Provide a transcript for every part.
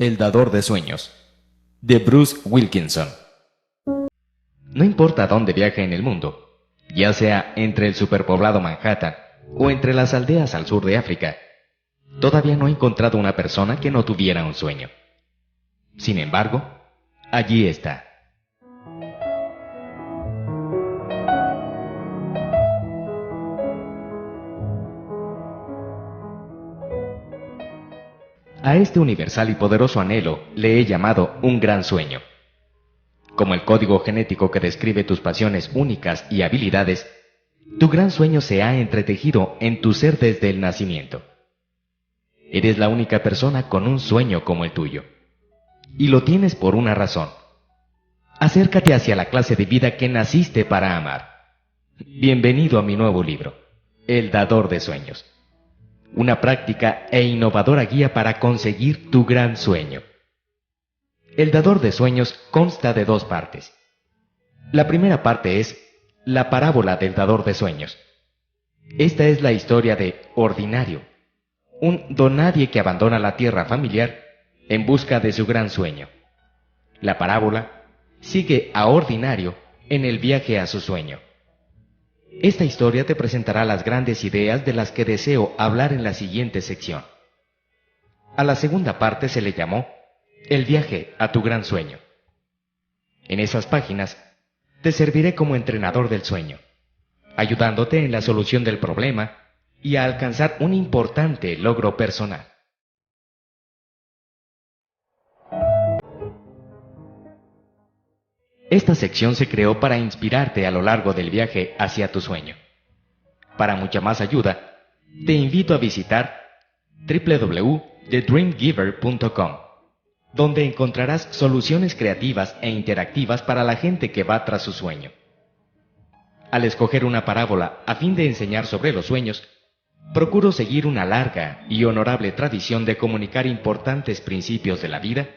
El dador de sueños, de Bruce Wilkinson. No importa dónde viaje en el mundo, ya sea entre el superpoblado Manhattan o entre las aldeas al sur de África, todavía no he encontrado una persona que no tuviera un sueño. Sin embargo, allí está. A este universal y poderoso anhelo le he llamado un gran sueño. Como el código genético que describe tus pasiones únicas y habilidades, tu gran sueño se ha entretejido en tu ser desde el nacimiento. Eres la única persona con un sueño como el tuyo. Y lo tienes por una razón. Acércate hacia la clase de vida que naciste para amar. Bienvenido a mi nuevo libro, El Dador de Sueños. Una práctica e innovadora guía para conseguir tu gran sueño. El Dador de Sueños consta de 2 partes. La primera parte es la parábola del Dador de Sueños. Esta es la historia de Ordinario, un donadie que abandona la tierra familiar en busca de su gran sueño. La parábola sigue a Ordinario en el viaje a su sueño. Esta historia te presentará las grandes ideas de las que deseo hablar en la siguiente sección. A la segunda parte se le llamó El viaje a tu gran sueño. En esas páginas te serviré como entrenador del sueño, ayudándote en la solución del problema y a alcanzar un importante logro personal. Esta sección se creó para inspirarte a lo largo del viaje hacia tu sueño. Para mucha más ayuda, te invito a visitar www.thedreamgiver.com, donde encontrarás soluciones creativas e interactivas para la gente que va tras su sueño. Al escoger una parábola a fin de enseñar sobre los sueños, procuro seguir una larga y honorable tradición de comunicar importantes principios de la vida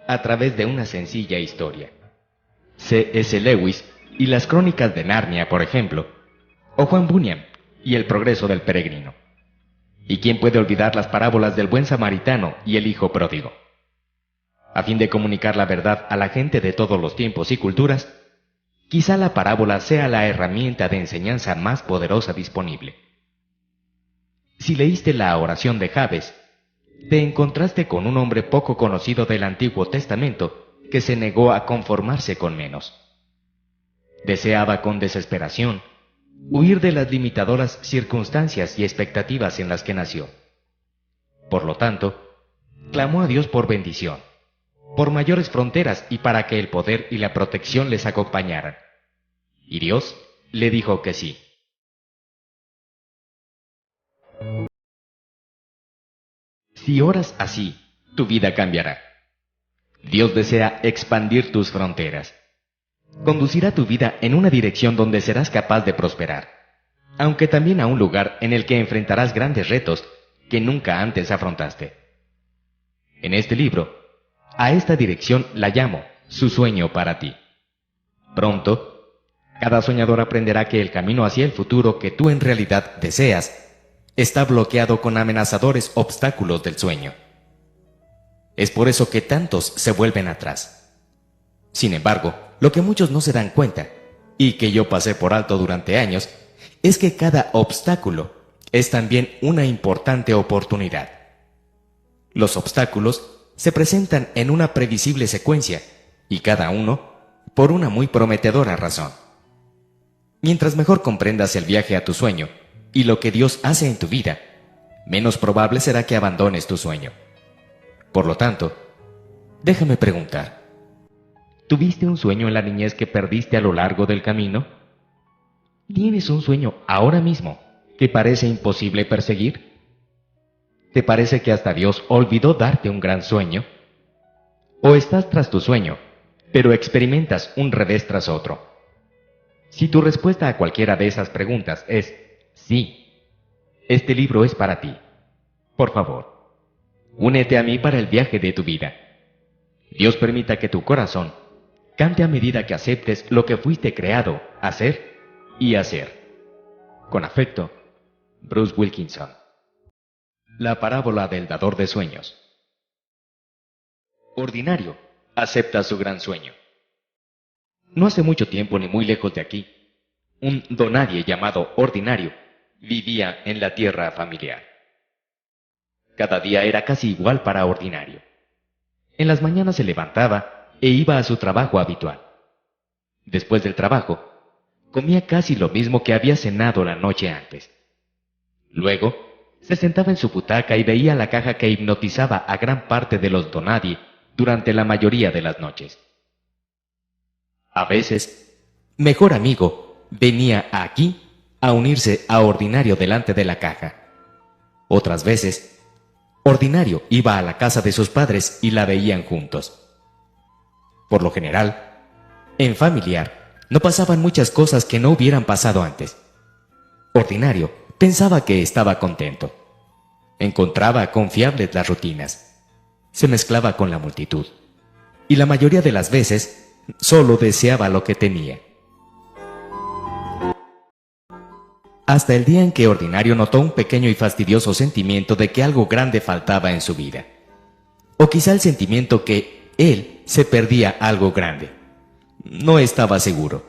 a través de una sencilla historia. C.S. Lewis y las Crónicas de Narnia, por ejemplo, o Juan Bunyan y El progreso del peregrino. ¿Y quién puede olvidar las parábolas del buen samaritano y el hijo pródigo? A fin de comunicar la verdad a la gente de todos los tiempos y culturas, quizá la parábola sea la herramienta de enseñanza más poderosa disponible. Si leíste la oración de Jabes, te encontraste con un hombre poco conocido del Antiguo Testamento que se negó a conformarse con menos. Deseaba con desesperación huir de las limitadoras circunstancias y expectativas en las que nació. Por lo tanto, clamó a Dios por bendición, por mayores fronteras y para que el poder y la protección les acompañaran. Y Dios le dijo que sí. Si oras así, tu vida cambiará. Dios desea expandir tus fronteras. Conducirá tu vida en una dirección donde serás capaz de prosperar, aunque también a un lugar en el que enfrentarás grandes retos que nunca antes afrontaste. En este libro, a esta dirección la llamo Su sueño para ti. Pronto, cada soñador aprenderá que el camino hacia el futuro que tú en realidad deseas está bloqueado con amenazadores obstáculos del sueño. Es por eso que tantos se vuelven atrás. Sin embargo, lo que muchos no se dan cuenta, y que yo pasé por alto durante años, es que cada obstáculo es también una importante oportunidad. Los obstáculos se presentan en una previsible secuencia, y cada uno por una muy prometedora razón. Mientras mejor comprendas el viaje a tu sueño y lo que Dios hace en tu vida, menos probable será que abandones tu sueño. Por lo tanto, déjame preguntar, ¿tuviste un sueño en la niñez que perdiste a lo largo del camino? ¿Tienes un sueño ahora mismo que parece imposible perseguir? ¿Te parece que hasta Dios olvidó darte un gran sueño? ¿O estás tras tu sueño, pero experimentas un revés tras otro? Si tu respuesta a cualquiera de esas preguntas es sí, este libro es para ti. Por favor, únete a mí para el viaje de tu vida. Dios permita que tu corazón cante a medida que aceptes lo que fuiste creado a ser y hacer. Con afecto, Bruce Wilkinson. La parábola del dador de sueños. Ordinario acepta su gran sueño. No hace mucho tiempo ni muy lejos de aquí, un donadie llamado Ordinario vivía en la tierra familiar. Cada día era casi igual para Ordinario. En las mañanas se levantaba e iba a su trabajo habitual. Después del trabajo, comía casi lo mismo que había cenado la noche antes. Luego, se sentaba en su butaca y veía la caja que hipnotizaba a gran parte de los donadie durante la mayoría de las noches. A veces, mejor amigo venía aquí a unirse a Ordinario delante de la caja. Otras veces, Ordinario iba a la casa de sus padres y la veían juntos. Por lo general, en familiar, no pasaban muchas cosas que no hubieran pasado antes. Ordinario pensaba que estaba contento. Encontraba confiables las rutinas. Se mezclaba con la multitud. Y la mayoría de las veces, solo deseaba lo que tenía. Hasta el día en que Ordinario notó un pequeño y fastidioso sentimiento de que algo grande faltaba en su vida. O quizá el sentimiento que él se perdía algo grande. No estaba seguro.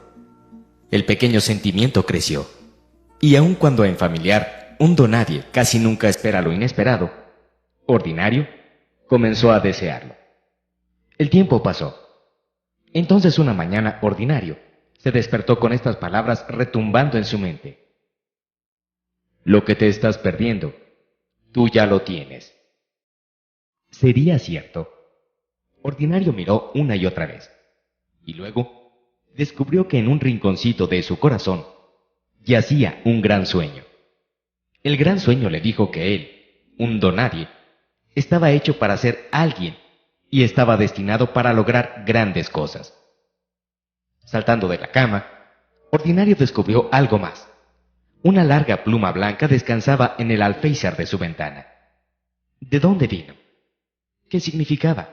El pequeño sentimiento creció. Y aun cuando en familiar un donadie casi nunca espera lo inesperado, Ordinario comenzó a desearlo. El tiempo pasó. Entonces una mañana Ordinario se despertó con estas palabras retumbando en su mente. Lo que te estás perdiendo, tú ya lo tienes. ¿Sería cierto? Ordinario miró una y otra vez, y luego descubrió que en un rinconcito de su corazón yacía un gran sueño. El gran sueño le dijo que él, un donadie, estaba hecho para ser alguien y estaba destinado para lograr grandes cosas. Saltando de la cama, Ordinario descubrió algo más. Una larga pluma blanca descansaba en el alféizar de su ventana. ¿De dónde vino? ¿Qué significaba?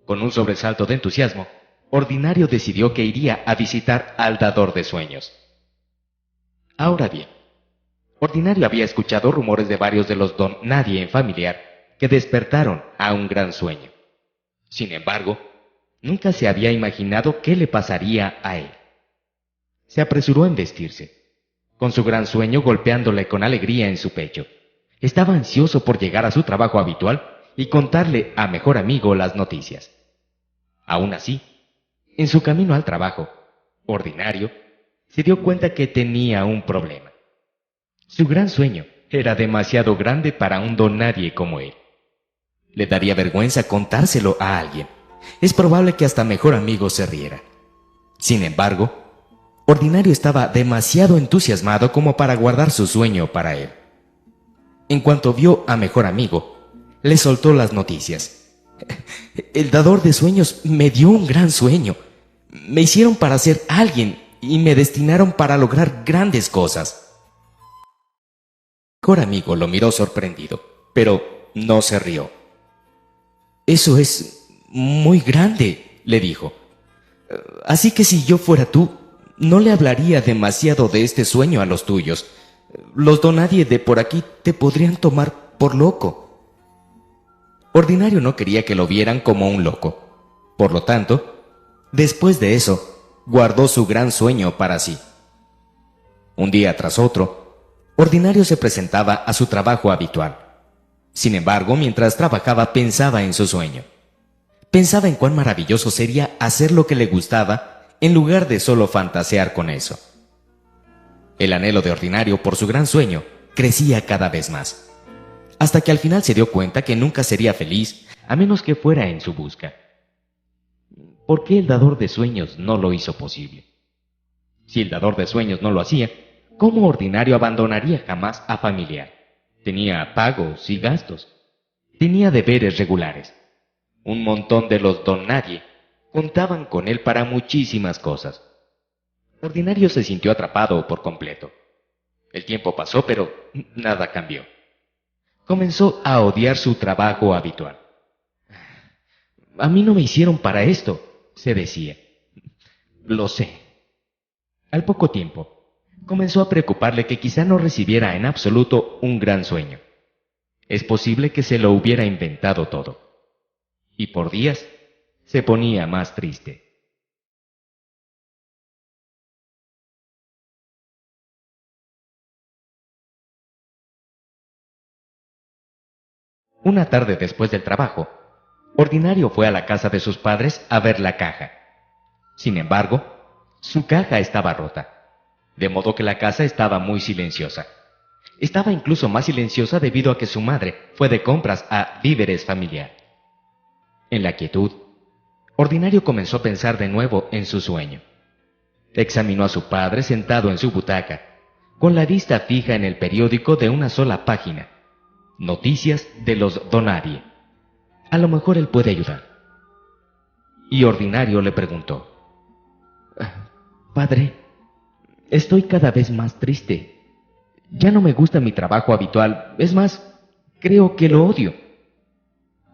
Con un sobresalto de entusiasmo, Ordinario decidió que iría a visitar al dador de sueños. Ahora bien, Ordinario había escuchado rumores de varios de los donadie en familiar que despertaron a un gran sueño. Sin embargo, nunca se había imaginado qué le pasaría a él. Se apresuró en vestirse, con su gran sueño golpeándole con alegría en su pecho. Estaba ansioso por llegar a su trabajo habitual y contarle a mejor amigo las noticias. Aún así, en su camino al trabajo, Ordinario se dio cuenta que tenía un problema. Su gran sueño era demasiado grande para un donadie como él. Le daría vergüenza contárselo a alguien. Es probable que hasta mejor amigo se riera. Sin embargo, Ordinario estaba demasiado entusiasmado como para guardar su sueño para él. En cuanto vio a mejor amigo, le soltó las noticias. El dador de sueños me dio un gran sueño. Me hicieron para ser alguien y me destinaron para lograr grandes cosas. Mejor amigo lo miró sorprendido, pero no se rió. Eso es muy grande, le dijo. Así que si yo fuera tú, no le hablaría demasiado de este sueño a los tuyos. Los donadie de por aquí te podrían tomar por loco. Ordinario no quería que lo vieran como un loco. Por lo tanto, después de eso, guardó su gran sueño para sí. Un día tras otro, Ordinario se presentaba a su trabajo habitual. Sin embargo, mientras trabajaba pensaba en su sueño. Pensaba en cuán maravilloso sería hacer lo que le gustaba en lugar de solo fantasear con eso. El anhelo de Ordinario por su gran sueño crecía cada vez más, hasta que al final se dio cuenta que nunca sería feliz a menos que fuera en su busca. ¿Por qué el dador de sueños no lo hizo posible? Si el dador de sueños no lo hacía, ¿cómo Ordinario abandonaría jamás a familiar? Tenía pagos y gastos. Tenía deberes regulares. Un montón de los donadie contaban con él para muchísimas cosas. Ordinario se sintió atrapado por completo. El tiempo pasó, pero nada cambió. Comenzó a odiar su trabajo habitual. A mí no me hicieron para esto, se decía. Lo sé. Al poco tiempo, comenzó a preocuparle que quizá no recibiera en absoluto un gran sueño. Es posible que se lo hubiera inventado todo. y por días se ponía más triste. Una tarde después del trabajo, Ordinario fue a la casa de sus padres a ver la caja. Sin embargo, su caja estaba rota, de modo que la casa estaba muy silenciosa. Estaba incluso más silenciosa debido a que su madre fue de compras a Víveres Familiar. En la quietud, Ordinario comenzó a pensar de nuevo en su sueño. Examinó a su padre sentado en su butaca, con la vista fija en el periódico de una sola página. Noticias de los Donadie. A lo mejor él puede ayudar. Y Ordinario le preguntó: Padre, estoy cada vez más triste. Ya no me gusta mi trabajo habitual, es más, creo que lo odio.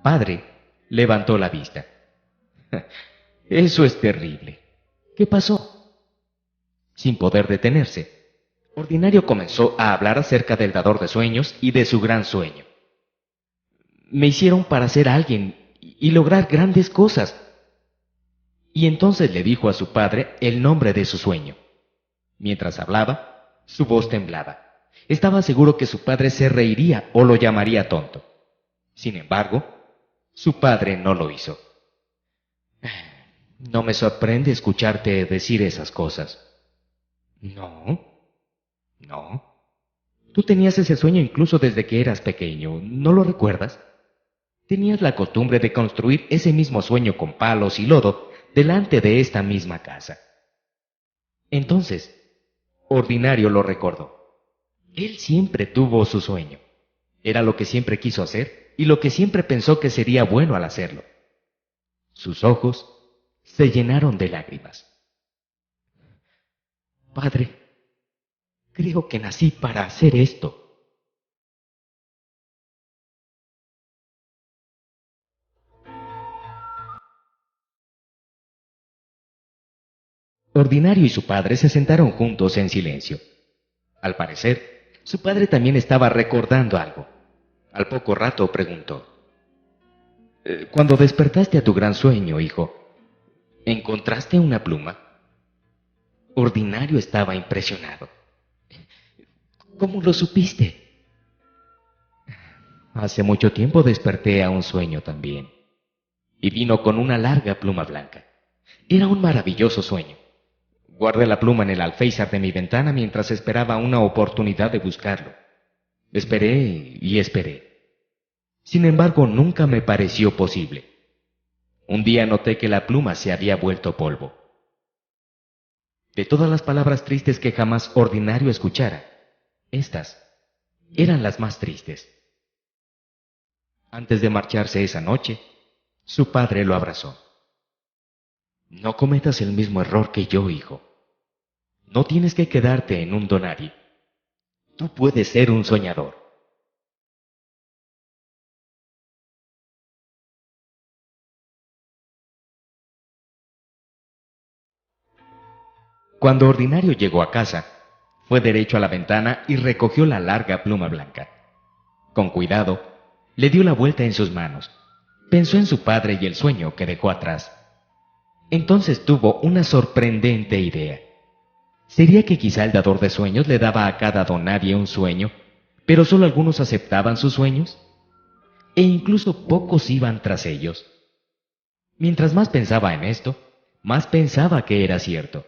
Padre levantó la vista. Eso es terrible. ¿Qué pasó? Sin poder detenerse, Ordinario comenzó a hablar acerca del dador de sueños y de su gran sueño. Me hicieron para ser alguien y lograr grandes cosas. Y entonces le dijo a su padre el nombre de su sueño. Mientras hablaba, su voz temblaba. Estaba seguro que su padre se reiría o lo llamaría tonto. Sin embargo, su padre no lo hizo. No me sorprende escucharte decir esas cosas. No, no. Tú tenías ese sueño incluso desde que eras pequeño, ¿no lo recuerdas? Tenías la costumbre de construir ese mismo sueño con palos y lodo delante de esta misma casa. Entonces, Ordinario lo recordó. Él siempre tuvo su sueño. Era lo que siempre quiso hacer y lo que siempre pensó que sería bueno al hacerlo. Sus ojos se llenaron de lágrimas. Padre, creo que nací para hacer esto. Ordinario y su padre se sentaron juntos en silencio. Al parecer, su padre también estaba recordando algo. Al poco rato preguntó: Cuando despertaste a tu gran sueño, hijo, ¿encontraste una pluma? Ordinario estaba impresionado. ¿Cómo lo supiste? Hace mucho tiempo desperté a un sueño también, y vino con una larga pluma blanca. Era un maravilloso sueño. Guardé la pluma en el alféizar de mi ventana mientras esperaba una oportunidad de buscarlo. Esperé y esperé. Sin embargo, nunca me pareció posible. Un día noté que la pluma se había vuelto polvo. De todas las palabras tristes que jamás Ordinario escuchara, estas eran las más tristes. Antes de marcharse esa noche, su padre lo abrazó. No cometas el mismo error que yo, hijo. No tienes que quedarte en un donadie. Tú puedes ser un soñador. Cuando Ordinario llegó a casa, fue derecho a la ventana y recogió la larga pluma blanca. Con cuidado, le dio la vuelta en sus manos. Pensó en su padre y el sueño que dejó atrás. Entonces tuvo una sorprendente idea. ¿Sería que quizá el dador de sueños le daba a cada donadie un sueño, pero solo algunos aceptaban sus sueños? E incluso pocos iban tras ellos. Mientras más pensaba en esto, más pensaba que era cierto.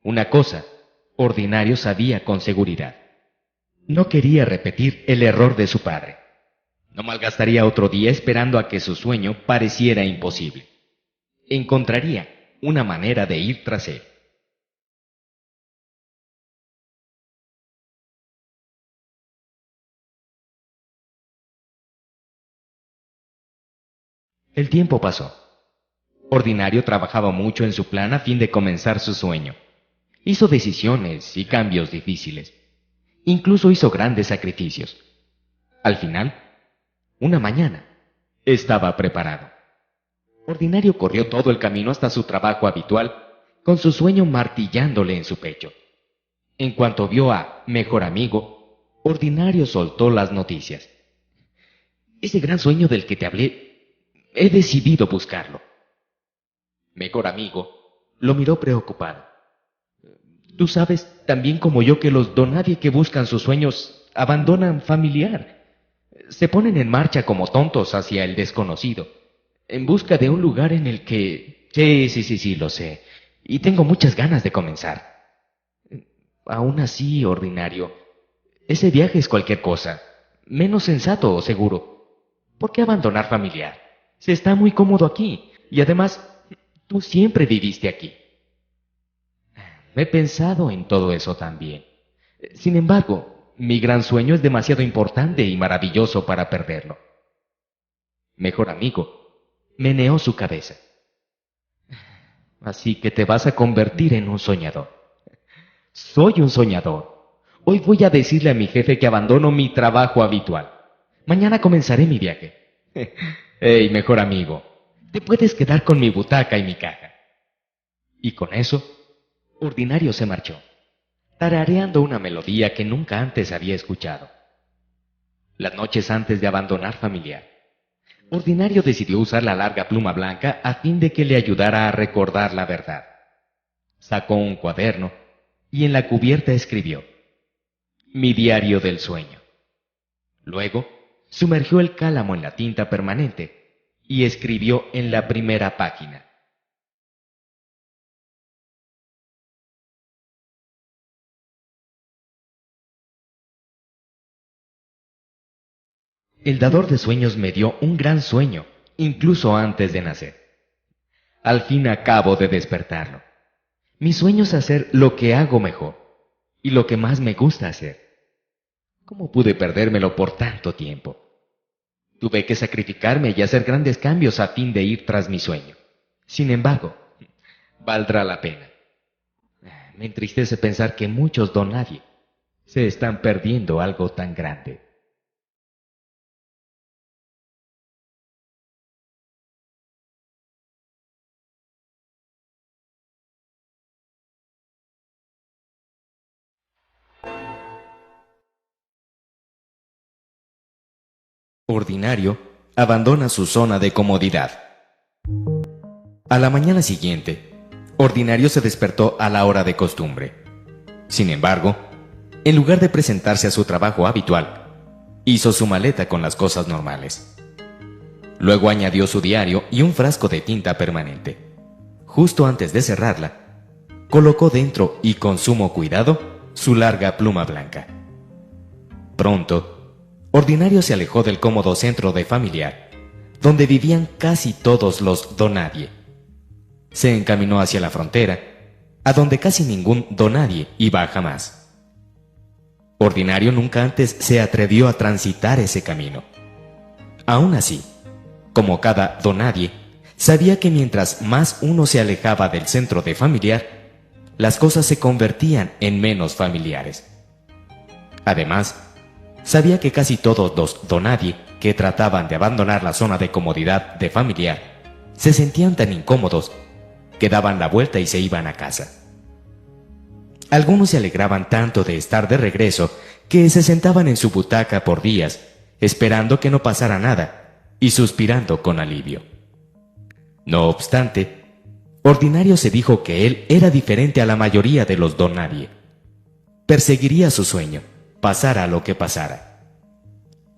Una cosa, Ordinario sabía con seguridad. No quería repetir el error de su padre. No malgastaría otro día esperando a que su sueño pareciera imposible. Encontraría una manera de ir tras él. El tiempo pasó. Ordinario trabajaba mucho en su plan a fin de comenzar su sueño. Hizo decisiones y cambios difíciles. Incluso hizo grandes sacrificios. Al final, una mañana, estaba preparado. Ordinario corrió todo el camino hasta su trabajo habitual, con su sueño martillándole en su pecho. En cuanto vio a Mejor Amigo, Ordinario soltó las noticias. Ese gran sueño del que te hablé He decidido buscarlo. Mejor amigo lo miró preocupado. Tú sabes también como yo que los donadie que buscan sus sueños abandonan familiar. Se ponen en marcha como tontos hacia el desconocido, en busca de un lugar en el que... Sí, lo sé. Y tengo muchas ganas de comenzar. Aún así, ordinario, ese viaje es cualquier cosa, menos sensato o seguro. ¿Por qué abandonar familiar? Se está muy cómodo aquí, y además, tú siempre viviste aquí. He pensado en todo eso también. Sin embargo, mi gran sueño es demasiado importante y maravilloso para perderlo. Mejor amigo, meneó su cabeza. Así que te vas a convertir en un soñador. Soy un soñador. Hoy voy a decirle a mi jefe que abandono mi trabajo habitual. Mañana comenzaré mi viaje. Hey, mejor amigo, te puedes quedar con mi butaca y mi caja. Y con eso, Ordinario se marchó, tarareando una melodía que nunca antes había escuchado. Las noches antes de abandonar familiar, Ordinario decidió usar la larga pluma blanca a fin de que le ayudara a recordar la verdad. Sacó un cuaderno y en la cubierta escribió: Mi diario del sueño. Luego, sumergió el cálamo en la tinta permanente y escribió en la primera página: El dador de sueños me dio un gran sueño, incluso antes de nacer. Al fin acabo de despertarlo. Mi sueño es hacer lo que hago mejor y lo que más me gusta hacer. ¿Cómo pude perdérmelo por tanto tiempo? Tuve que sacrificarme y hacer grandes cambios a fin de ir tras mi sueño. Sin embargo, valdrá la pena. Me entristece pensar que muchos donadie se están perdiendo algo tan grande. Ordinario abandona su zona de comodidad. A la mañana siguiente, Ordinario se despertó a la hora de costumbre. Sin embargo, en lugar de presentarse a su trabajo habitual, hizo su maleta con las cosas normales. Luego añadió su diario y un frasco de tinta permanente. Justo antes de cerrarla, colocó dentro y con sumo cuidado su larga pluma blanca. Pronto, Ordinario se alejó del cómodo centro de familiar, donde vivían casi todos los donadie. Se encaminó hacia la frontera, a donde casi ningún donadie iba jamás. Ordinario nunca antes se atrevió a transitar ese camino. Aún así, como cada donadie, sabía que mientras más uno se alejaba del centro de familiar, las cosas se convertían en menos familiares. Además, sabía que casi todos los donadie que trataban de abandonar la zona de comodidad de familiar se sentían tan incómodos que daban la vuelta y se iban a casa. Algunos se alegraban tanto de estar de regreso que se sentaban en su butaca por días, esperando que no pasara nada y suspirando con alivio. No obstante, Ordinario se dijo que él era diferente a la mayoría de los donadie. Perseguiría su sueño, pasara lo que pasara.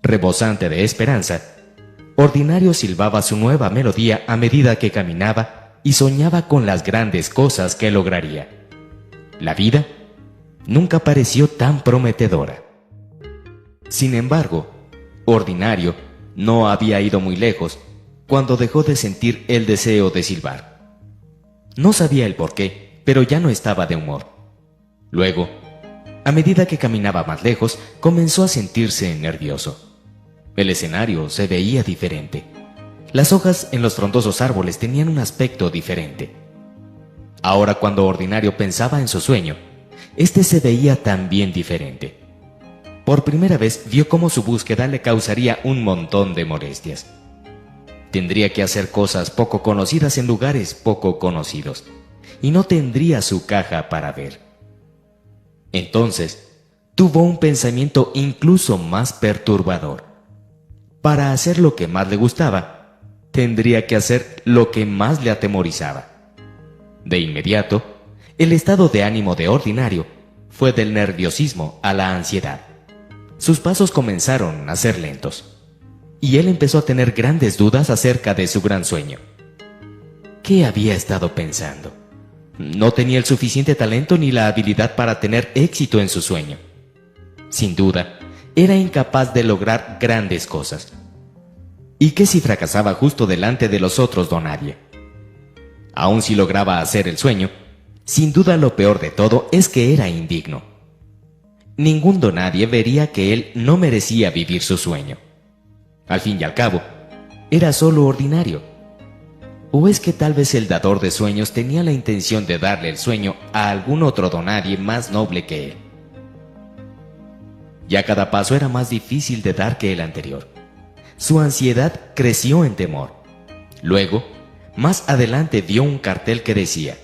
Rebosante de esperanza, Ordinario silbaba su nueva melodía a medida que caminaba y soñaba con las grandes cosas que lograría. La vida nunca pareció tan prometedora. Sin embargo, Ordinario no había ido muy lejos cuando dejó de sentir el deseo de silbar. No sabía el porqué, pero ya no estaba de humor. Luego, a medida que caminaba más lejos, comenzó a sentirse nervioso. El escenario se veía diferente. Las hojas en los frondosos árboles tenían un aspecto diferente. Ahora, cuando Ordinario pensaba en su sueño, este se veía también diferente. Por primera vez vio cómo su búsqueda le causaría un montón de molestias. Tendría que hacer cosas poco conocidas en lugares poco conocidos, y no tendría su caja para ver. Entonces, tuvo un pensamiento incluso más perturbador. Para hacer lo que más le gustaba, tendría que hacer lo que más le atemorizaba. De inmediato, el estado de ánimo de Ordinario fue del nerviosismo a la ansiedad. Sus pasos comenzaron a ser lentos, y él empezó a tener grandes dudas acerca de su gran sueño. ¿Qué había estado pensando? No tenía el suficiente talento ni la habilidad para tener éxito en su sueño. Sin duda, era incapaz de lograr grandes cosas. ¿Y qué si fracasaba justo delante de los otros donadie? Aun si lograba hacer el sueño, sin duda lo peor de todo es que era indigno. Ningún donadie vería que él no merecía vivir su sueño. Al fin y al cabo, era solo Ordinario. ¿O es que tal vez el dador de sueños tenía la intención de darle el sueño a algún otro donadie más noble que él? Ya cada paso era más difícil de dar que el anterior. Su ansiedad creció en temor. Luego, más adelante vio un cartel que decía: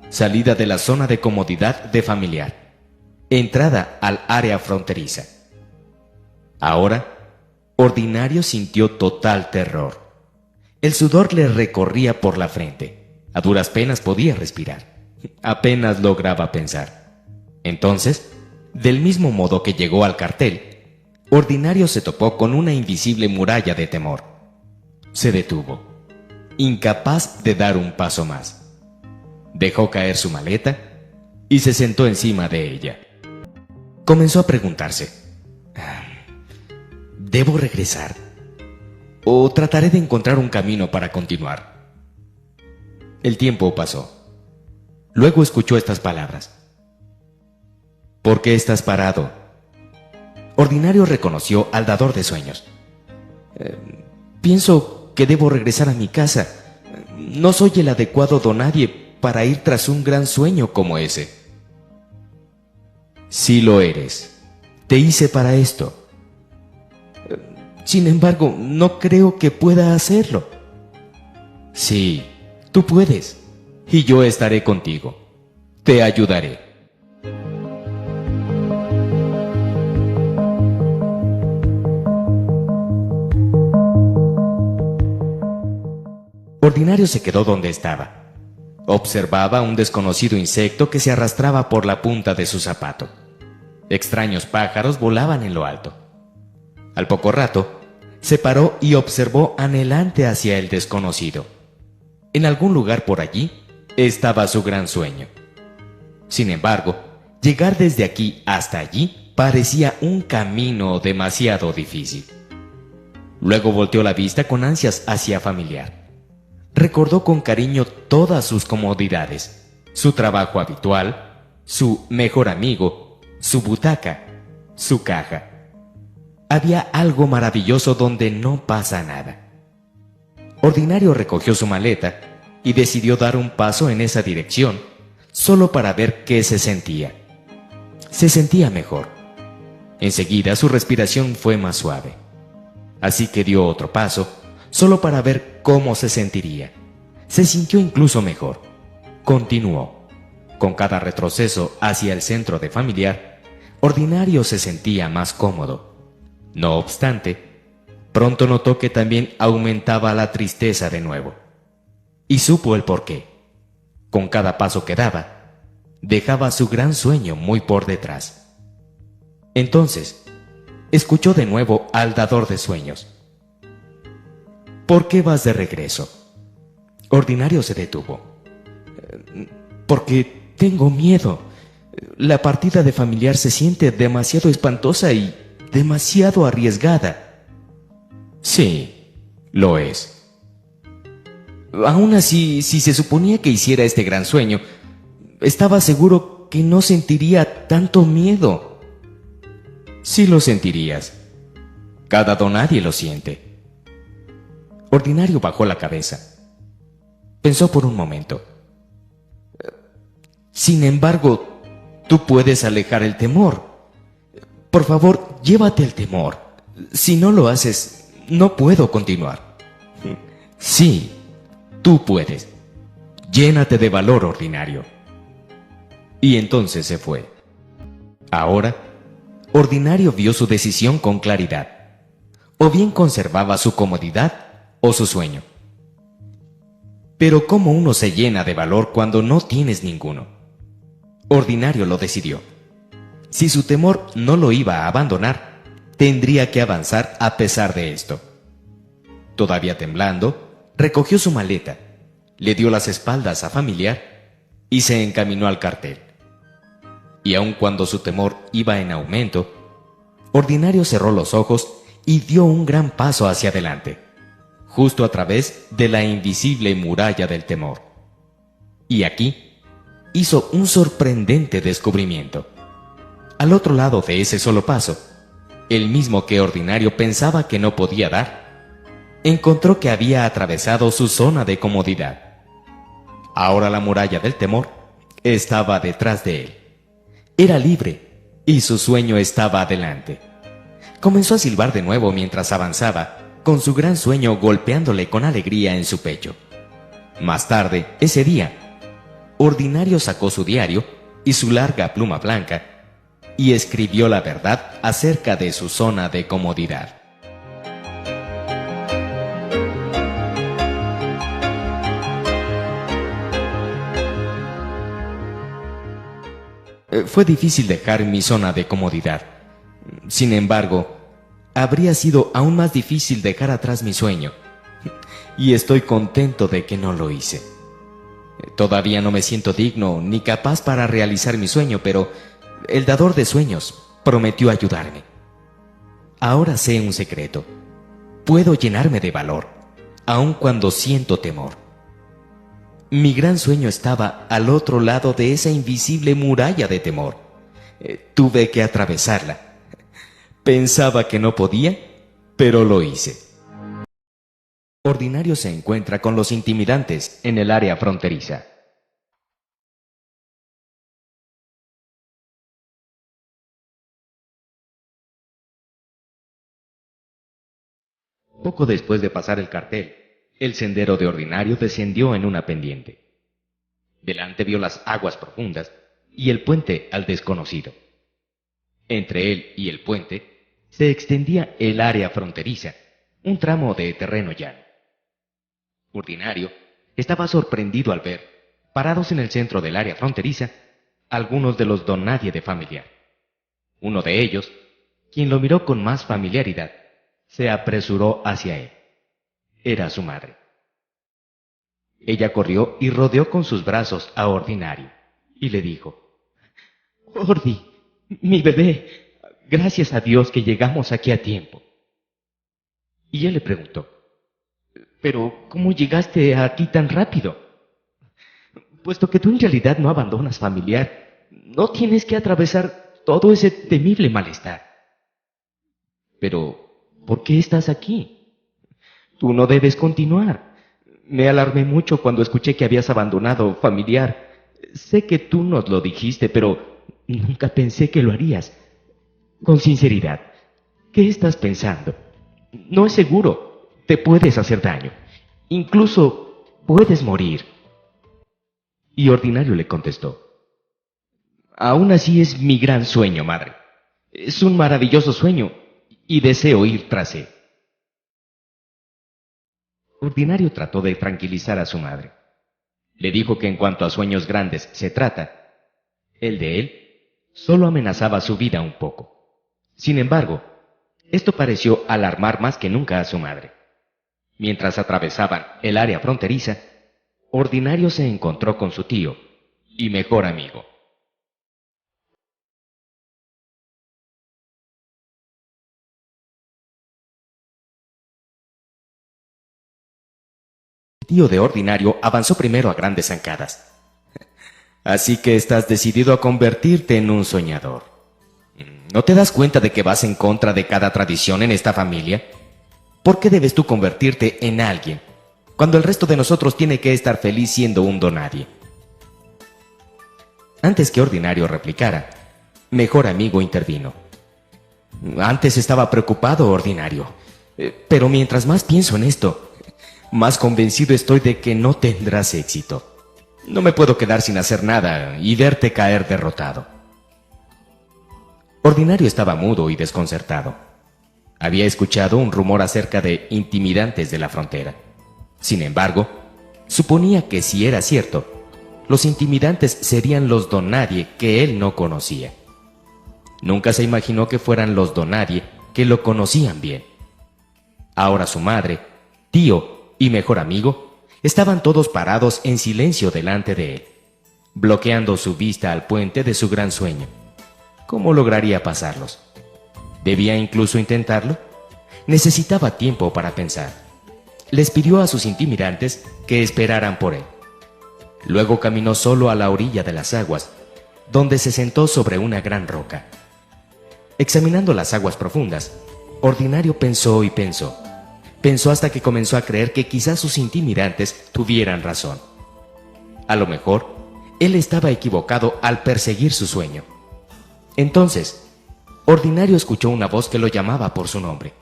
salida de la zona de comodidad de familiar, entrada al área fronteriza. Ahora, Ordinario sintió total terror. El sudor le recorría por la frente. A duras penas podía respirar. Apenas lograba pensar. Entonces, del mismo modo que llegó al cartel, Ordinario se topó con una invisible muralla de temor. Se detuvo, incapaz de dar un paso más. Dejó caer su maleta y se sentó encima de ella. Comenzó a preguntarse: ¿debo regresar? ¿O trataré de encontrar un camino para continuar? El tiempo pasó. Luego escuchó estas palabras: ¿por qué estás parado? Ordinario reconoció al dador de sueños. Pienso que debo regresar a mi casa. No soy el adecuado donadie para ir tras un gran sueño como ese. Sí lo eres. Te hice para esto. Sin embargo, no creo que pueda hacerlo. Sí, tú puedes, y yo estaré contigo. Te ayudaré. Ordinario se quedó donde estaba. Observaba un desconocido insecto que se arrastraba por la punta de su zapato. Extraños pájaros volaban en lo alto. Al poco rato, se paró y observó anhelante hacia el desconocido. En algún lugar por allí estaba su gran sueño. Sin embargo, llegar desde aquí hasta allí parecía un camino demasiado difícil. Luego volteó la vista con ansias hacia familiar. Recordó con cariño todas sus comodidades, su trabajo habitual, su mejor amigo, su butaca, su caja. Había algo maravilloso donde no pasa nada. Ordinario recogió su maleta y decidió dar un paso en esa dirección, solo para ver qué se sentía. Se sentía mejor. Enseguida su respiración fue más suave. Así que dio otro paso, solo para ver cómo se sentiría. Se sintió incluso mejor. Continuó. Con cada retroceso hacia el centro de familiar, Ordinario se sentía más cómodo. No obstante, pronto notó que también aumentaba la tristeza de nuevo. Y supo el porqué. Con cada paso que daba, dejaba su gran sueño muy por detrás. Entonces, escuchó de nuevo al dador de sueños. ¿Por qué vas de regreso? Ordinario se detuvo. Porque tengo miedo. La partida de familiar se siente demasiado espantosa y demasiado arriesgada. Sí, lo es. Aún así, si se suponía que hiciera este gran sueño, estaba seguro que no sentiría tanto miedo. Sí lo sentirías. Cada donadie lo siente. Ordinario bajó la cabeza. Pensó por un momento. Sin embargo, tú puedes alejar el temor. Por favor, llévate el temor. Si no lo haces, no puedo continuar. Sí, tú puedes. Llénate de valor, Ordinario. Y entonces se fue. Ahora, Ordinario vio su decisión con claridad. O bien conservaba su comodidad, o su sueño. Pero ¿cómo uno se llena de valor cuando no tienes ninguno? Ordinario lo decidió. Si su temor no lo iba a abandonar, tendría que avanzar a pesar de esto. Todavía temblando, recogió su maleta, le dio las espaldas a Familiar y se encaminó al cartel. Y aun cuando su temor iba en aumento, Ordinario cerró los ojos y dio un gran paso hacia adelante, justo a través de la invisible muralla del temor. Y aquí hizo un sorprendente descubrimiento. Al otro lado de ese solo paso, el mismo que Ordinario pensaba que no podía dar, encontró que había atravesado su zona de comodidad. Ahora la muralla del temor estaba detrás de él. Era libre y su sueño estaba adelante. Comenzó a silbar de nuevo mientras avanzaba, con su gran sueño golpeándole con alegría en su pecho. Más tarde, ese día, Ordinario sacó su diario y su larga pluma blanca y escribió la verdad acerca de su zona de comodidad. Fue difícil dejar mi zona de comodidad. Sin embargo, habría sido aún más difícil dejar atrás mi sueño. Y estoy contento de que no lo hice. Todavía no me siento digno ni capaz para realizar mi sueño, pero el dador de sueños prometió ayudarme. Ahora sé un secreto. Puedo llenarme de valor, aun cuando siento temor. Mi gran sueño estaba al otro lado de esa invisible muralla de temor. Tuve que atravesarla. Pensaba que no podía, pero lo hice. Ordinario se encuentra con los intimidantes en el área fronteriza. Poco después de pasar el cartel, el sendero de Ordinario descendió en una pendiente. Delante vio las aguas profundas y el puente al desconocido. Entre él y el puente se extendía el área fronteriza, un tramo de terreno llano. Ordinario estaba sorprendido al ver, parados en el centro del área fronteriza, algunos de los don nadie de Familiar. Uno de ellos, quien lo miró con más familiaridad, se apresuró hacia él. Era su madre. Ella corrió y rodeó con sus brazos a Ordinario, y le dijo: «Ordi, mi bebé, gracias a Dios que llegamos aquí a tiempo». Y él le preguntó: «¿Pero cómo llegaste aquí tan rápido? Puesto que tú en realidad no abandonas Familiar, no tienes que atravesar todo ese temible malestar. Pero, ¿por qué estás aquí? Tú no debes continuar. Me alarmé mucho cuando escuché que habías abandonado Familiar. Sé que tú nos lo dijiste, pero nunca pensé que lo harías. Con sinceridad, ¿qué estás pensando? No es seguro. Te puedes hacer daño. Incluso puedes morir». Y Ordinario le contestó: «Aún así es mi gran sueño, madre. Es un maravilloso sueño y deseo ir tras él». Ordinario trató de tranquilizar a su madre. Le dijo que en cuanto a sueños grandes se trata, el de él solo amenazaba su vida un poco. Sin embargo, esto pareció alarmar más que nunca a su madre. Mientras atravesaban el área fronteriza, Ordinario se encontró con su tío y mejor amigo. El tío de Ordinario avanzó primero a grandes zancadas. «Así que estás decidido a convertirte en un soñador. ¿No te das cuenta de que vas en contra de cada tradición en esta familia? ¿Por qué debes tú convertirte en alguien, cuando el resto de nosotros tiene que estar feliz siendo un donadie?» Antes que Ordinario replicara, mejor amigo intervino. «Antes estaba preocupado, Ordinario, pero mientras más pienso en esto, más convencido estoy de que no tendrás éxito. No me puedo quedar sin hacer nada y verte caer derrotado». Ordinario estaba mudo y desconcertado. Había escuchado un rumor acerca de intimidantes de la frontera. Sin embargo, suponía que si era cierto, los intimidantes serían los don nadie que él no conocía. Nunca se imaginó que fueran los don nadie que lo conocían bien. Ahora su madre, tío y mejor amigo estaban todos parados en silencio delante de él, bloqueando su vista al puente de su gran sueño. ¿Cómo lograría pasarlos? ¿Debía incluso intentarlo? Necesitaba tiempo para pensar. Les pidió a sus intimidantes que esperaran por él. Luego caminó solo a la orilla de las aguas, donde se sentó sobre una gran roca. Examinando las aguas profundas, Ordinario pensó y pensó. Pensó hasta que comenzó a creer que quizás sus intimidantes tuvieran razón. A lo mejor, él estaba equivocado al perseguir su sueño. Entonces, Ordinario escuchó una voz que lo llamaba por su nombre.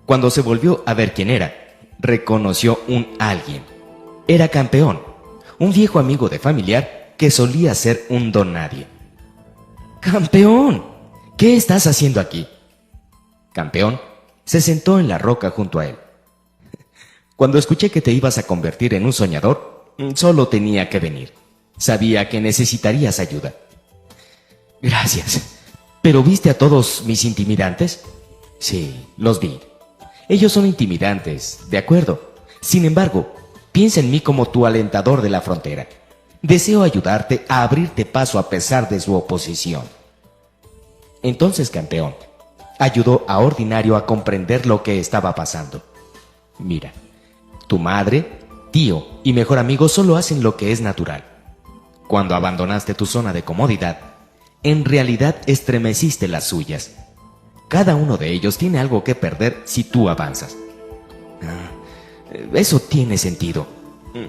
Cuando se volvió a ver quién era, reconoció un alguien. Era Campeón, un viejo amigo de familiar que solía ser un don nadie. ¡Campeón! ¿Qué estás haciendo aquí? Campeón se sentó en la roca junto a él. Cuando escuché que te ibas a convertir en un soñador, solo tenía que venir. Sabía que necesitarías ayuda. Gracias. ¿Pero viste a todos mis intimidantes? Sí, los vi. Ellos son intimidantes, de acuerdo. Sin embargo, piensa en mí como tu alentador de la frontera. Deseo ayudarte a abrirte paso a pesar de su oposición. Entonces, Campeón ayudó a Ordinario a comprender lo que estaba pasando. Mira, tu madre, tío y mejor amigo solo hacen lo que es natural. Cuando abandonaste tu zona de comodidad, en realidad estremeciste las suyas. Cada uno de ellos tiene algo que perder si tú avanzas. Eso tiene sentido.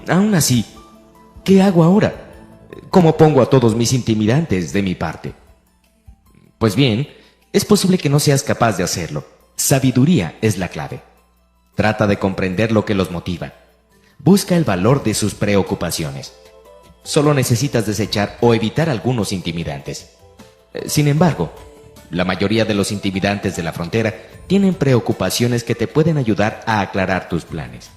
Aún así, ¿qué hago ahora? ¿Cómo pongo a todos mis intimidantes de mi parte? Pues bien, es posible que no seas capaz de hacerlo. Sabiduría es la clave. Trata de comprender lo que los motiva. Busca el valor de sus preocupaciones. Solo necesitas desechar o evitar algunos intimidantes. Sin embargo, la mayoría de los intimidantes de la frontera tienen preocupaciones que te pueden ayudar a aclarar tus planes.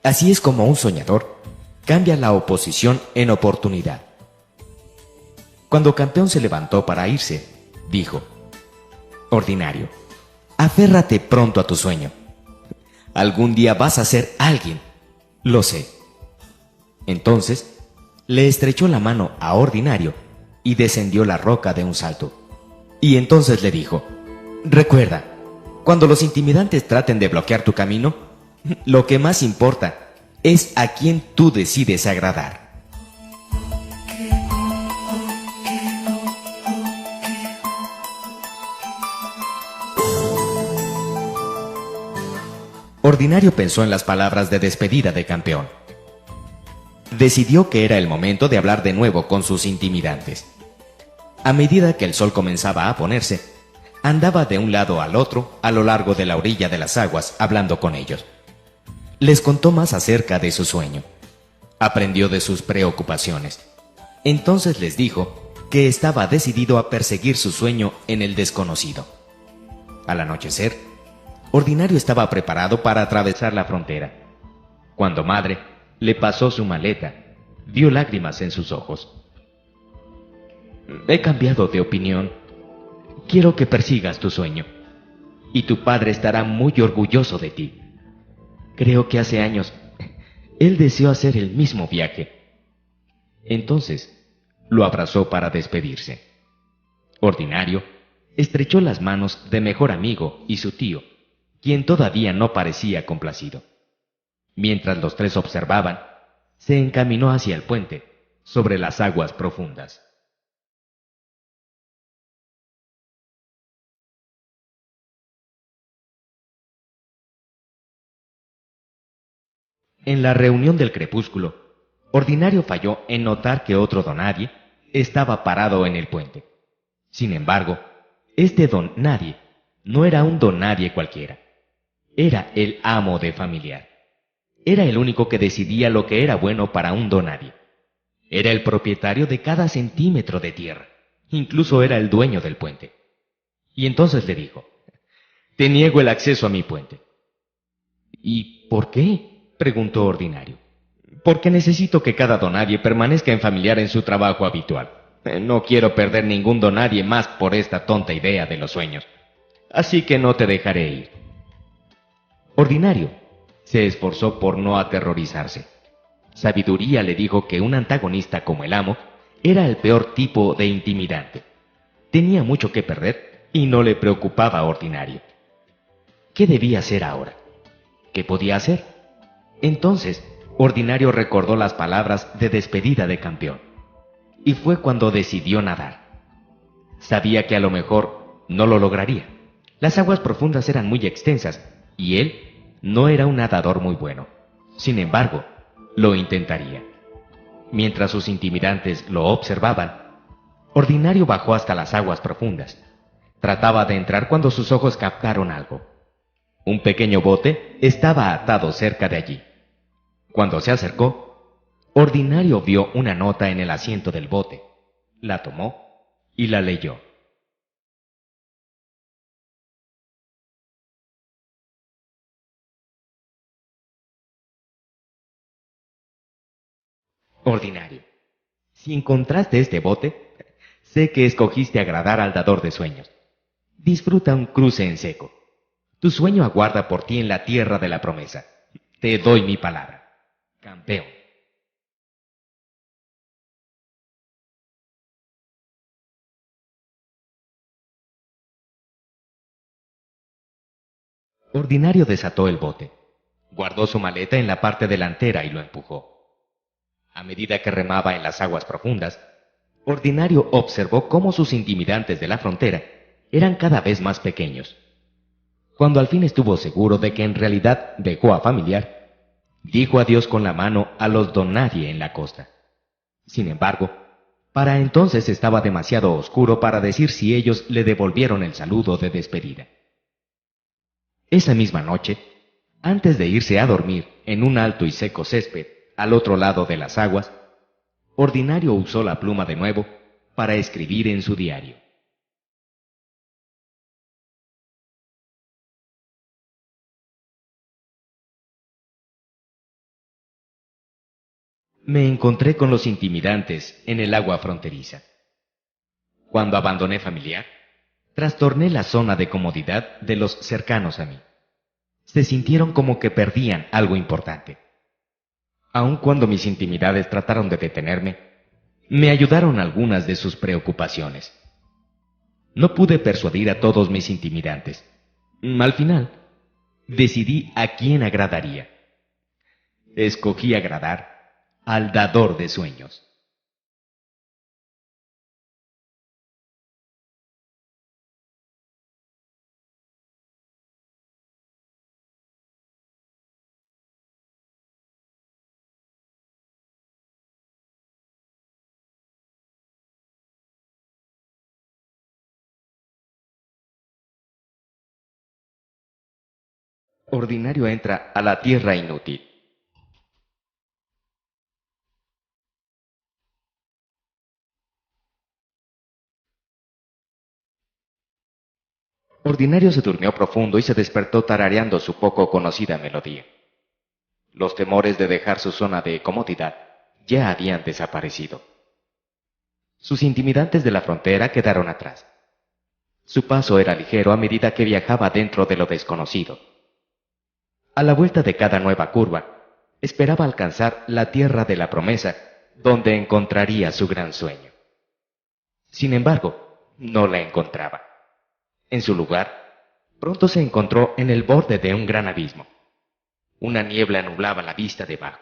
Así es como un soñador cambia la oposición en oportunidad. Cuando Campeón se levantó para irse, dijo: Ordinario, aférrate pronto a tu sueño. Algún día vas a ser alguien. Lo sé. Entonces, le estrechó la mano a Ordinario y descendió la roca de un salto. Y entonces le dijo: recuerda, cuando los intimidantes traten de bloquear tu camino, lo que más importa es a quien tú decides agradar. Ordinario pensó en las palabras de despedida de Campeón. Decidió que era el momento de hablar de nuevo con sus intimidantes. A medida que el sol comenzaba a ponerse, andaba de un lado al otro a lo largo de la orilla de las aguas hablando con ellos. Les contó más acerca de su sueño. Aprendió de sus preocupaciones. Entonces les dijo que estaba decidido a perseguir su sueño en el desconocido. Al anochecer, Ordinario estaba preparado para atravesar la frontera. Cuando Madre le pasó su maleta, vio lágrimas en sus ojos. He cambiado de opinión. Quiero que persigas tu sueño, y tu padre estará muy orgulloso de ti. Creo que hace años él deseó hacer el mismo viaje. Entonces lo abrazó para despedirse. Ordinario estrechó las manos de mejor amigo y su tío, quien todavía no parecía complacido. Mientras los tres observaban, se encaminó hacia el puente, sobre las aguas profundas. En la reunión del crepúsculo, Ordinario falló en notar que otro don nadie estaba parado en el puente. Sin embargo, este don nadie no era un don nadie cualquiera. Era el amo de familiar. Era el único que decidía lo que era bueno para un don nadie. Era el propietario de cada centímetro de tierra. Incluso era el dueño del puente. Y entonces le dijo: Te niego el acceso a mi puente. ¿Y por qué? Preguntó Ordinario. Porque necesito que cada donadie permanezca en familiar en su trabajo habitual. No quiero perder ningún donadie más por esta tonta idea de los sueños. Así que no te dejaré ir. Ordinario se esforzó por no aterrorizarse. Sabiduría le dijo que un antagonista como el amo era el peor tipo de intimidante. Tenía mucho que perder y no le preocupaba a Ordinario. ¿Qué debía hacer ahora? ¿Qué podía hacer? Entonces, Ordinario recordó las palabras de despedida de Campeón. Y fue cuando decidió nadar. Sabía que a lo mejor no lo lograría. Las aguas profundas eran muy extensas y él no era un nadador muy bueno. Sin embargo, lo intentaría. Mientras sus intimidantes lo observaban, Ordinario bajó hasta las aguas profundas. Trataba de entrar cuando sus ojos captaron algo. Un pequeño bote estaba atado cerca de allí. Cuando se acercó, Ordinario vio una nota en el asiento del bote. La tomó y la leyó. Ordinario, si encontraste este bote, sé que escogiste agradar al dador de sueños. Disfruta un cruce en seco. Tu sueño aguarda por ti en la tierra de la promesa. Te doy mi palabra. Campeón. Ordinario desató el bote. Guardó su maleta en la parte delantera y lo empujó. A medida que remaba en las aguas profundas, Ordinario observó cómo sus intimidantes de la frontera eran cada vez más pequeños. Cuando al fin estuvo seguro de que en realidad dejó a Familiar, dijo adiós con la mano a los don nadie en la costa. Sin embargo, para entonces estaba demasiado oscuro para decir si ellos le devolvieron el saludo de despedida. Esa misma noche, antes de irse a dormir en un alto y seco césped al otro lado de las aguas, Ordinario usó la pluma de nuevo para escribir en su diario. Me encontré con los intimidantes en el agua fronteriza. Cuando abandoné Familiar, trastorné la zona de comodidad de los cercanos a mí. Se sintieron como que perdían algo importante. Aun cuando mis intimidades trataron de detenerme, me ayudaron algunas de sus preocupaciones. No pude persuadir a todos mis intimidantes. Al final, decidí a quién agradaría. Escogí agradar al dador de sueños. Ordinario entra a la tierra inútil. Ordinario se durmió profundo y se despertó tarareando su poco conocida melodía. Los temores de dejar su zona de comodidad ya habían desaparecido. Sus intimidantes de la frontera quedaron atrás. Su paso era ligero a medida que viajaba dentro de lo desconocido. A la vuelta de cada nueva curva, esperaba alcanzar la tierra de la promesa, donde encontraría su gran sueño. Sin embargo, no la encontraba. En su lugar, pronto se encontró en el borde de un gran abismo. Una niebla nublaba la vista debajo.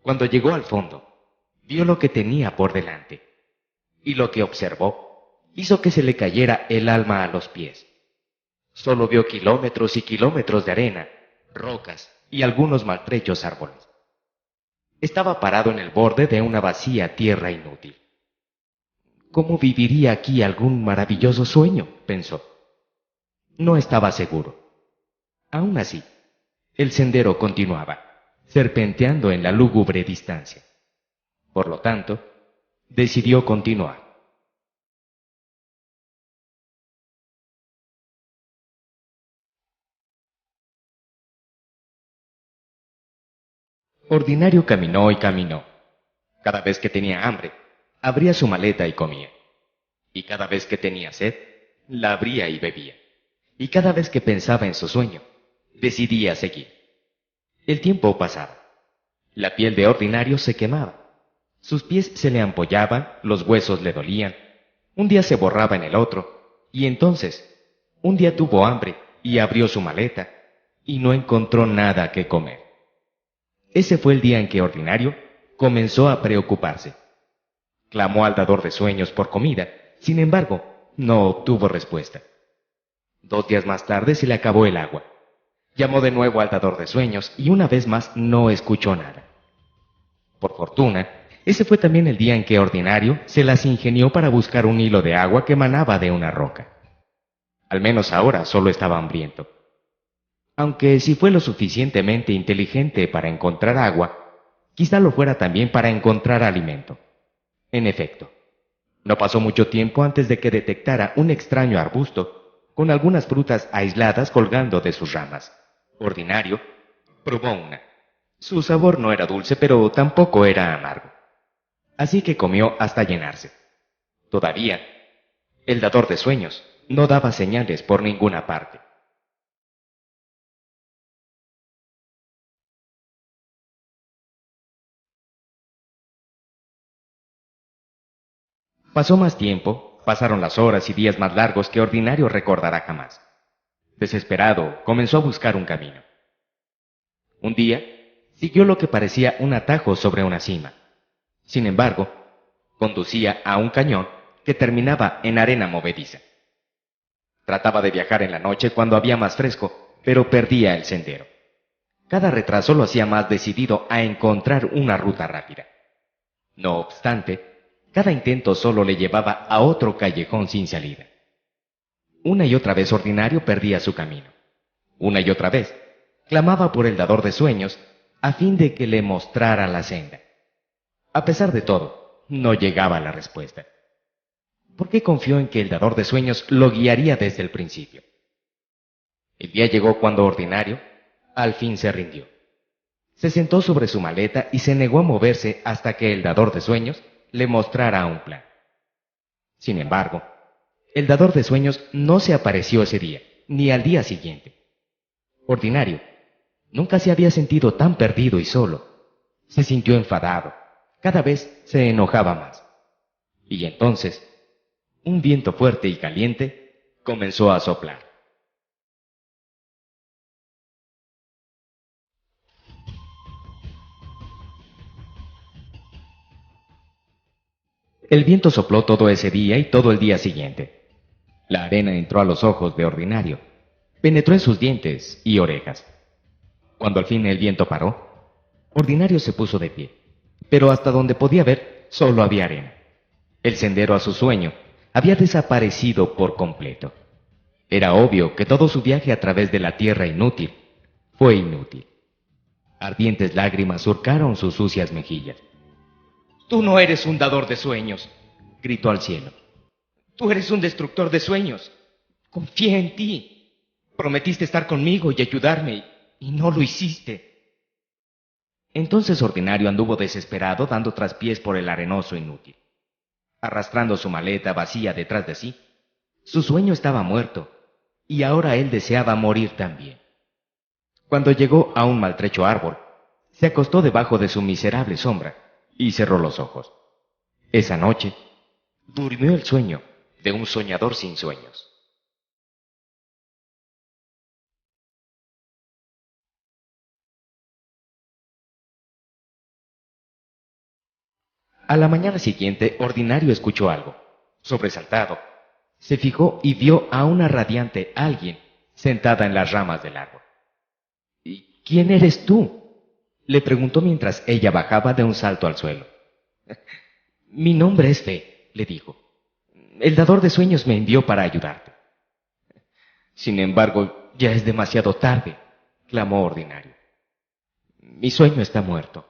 Cuando llegó al fondo, vio lo que tenía por delante, y lo que observó hizo que se le cayera el alma a los pies. Solo vio kilómetros y kilómetros de arena, rocas y algunos maltrechos árboles. Estaba parado en el borde de una vacía tierra inútil. ¿Cómo viviría aquí algún maravilloso sueño?, pensó. No estaba seguro. Aún así, el sendero continuaba, serpenteando en la lúgubre distancia. Por lo tanto, decidió continuar. Ordinario caminó y caminó. Cada vez que tenía hambre, abría su maleta y comía. Y cada vez que tenía sed, la abría y bebía. Y cada vez que pensaba en su sueño, decidía seguir. El tiempo pasaba. La piel de Ordinario se quemaba. Sus pies se le ampollaban, los huesos le dolían. Un día se borraba en el otro, y entonces, un día tuvo hambre y abrió su maleta, y no encontró nada que comer. Ese fue el día en que Ordinario comenzó a preocuparse. Clamó al dador de sueños por comida, sin embargo, no obtuvo respuesta. 2 días más tarde se le acabó el agua. Llamó de nuevo al dador de sueños y una vez más no escuchó nada. Por fortuna, ese fue también el día en que Ordinario se las ingenió para buscar un hilo de agua que manaba de una roca. Al menos ahora solo estaba hambriento. Aunque si fue lo suficientemente inteligente para encontrar agua, quizá lo fuera también para encontrar alimento. En efecto, no pasó mucho tiempo antes de que detectara un extraño arbusto con algunas frutas aisladas colgando de sus ramas. Ordinario probó una. Su sabor no era dulce, pero tampoco era amargo. Así que comió hasta llenarse. Todavía, el dador de sueños no daba señales por ninguna parte. Pasó más tiempo, pasaron las horas y días más largos que Ordinario recordará jamás. Desesperado, comenzó a buscar un camino. Un día, siguió lo que parecía un atajo sobre una cima. Sin embargo, conducía a un cañón que terminaba en arena movediza. Trataba de viajar en la noche cuando había más fresco, pero perdía el sendero. Cada retraso lo hacía más decidido a encontrar una ruta rápida. No obstante, cada intento solo le llevaba a otro callejón sin salida. Una y otra vez Ordinario perdía su camino. Una y otra vez clamaba por el dador de sueños a fin de que le mostrara la senda. A pesar de todo, no llegaba la respuesta. ¿Por qué confió en que el dador de sueños lo guiaría desde el principio? El día llegó cuando Ordinario al fin se rindió. Se sentó sobre su maleta y se negó a moverse hasta que el dador de sueños le mostrara un plan. Sin embargo, el dador de sueños no se apareció ese día, ni al día siguiente. Ordinario nunca se había sentido tan perdido y solo. Se sintió enfadado. Cada vez se enojaba más. Y entonces, un viento fuerte y caliente comenzó a soplar. El viento sopló todo ese día y todo el día siguiente. La arena entró a los ojos de Ordinario, penetró en sus dientes y orejas. Cuando al fin el viento paró, Ordinario se puso de pie, pero hasta donde podía ver solo había arena. El sendero a su sueño había desaparecido por completo. Era obvio que todo su viaje a través de la tierra inútil fue inútil. Ardientes lágrimas surcaron sus sucias mejillas. «Tú no eres un dador de sueños», gritó al cielo. «Tú eres un destructor de sueños. Confié en ti. Prometiste estar conmigo y ayudarme, y no lo hiciste». Entonces Ordinario anduvo desesperado dando traspiés por el arenoso inútil. Arrastrando su maleta vacía detrás de sí, su sueño estaba muerto, y ahora él deseaba morir también. Cuando llegó a un maltrecho árbol, se acostó debajo de su miserable sombra y cerró los ojos. Esa noche, durmió el sueño de un soñador sin sueños. A la mañana siguiente, Ordinario escuchó algo. Sobresaltado, se fijó y vio a una radiante alguien sentada en las ramas del árbol. «¿Y quién eres tú?», le preguntó mientras ella bajaba de un salto al suelo. «Mi nombre es Fe», le dijo. «El dador de sueños me envió para ayudarte». «Sin embargo, ya es demasiado tarde», clamó Ordinario. «Mi sueño está muerto.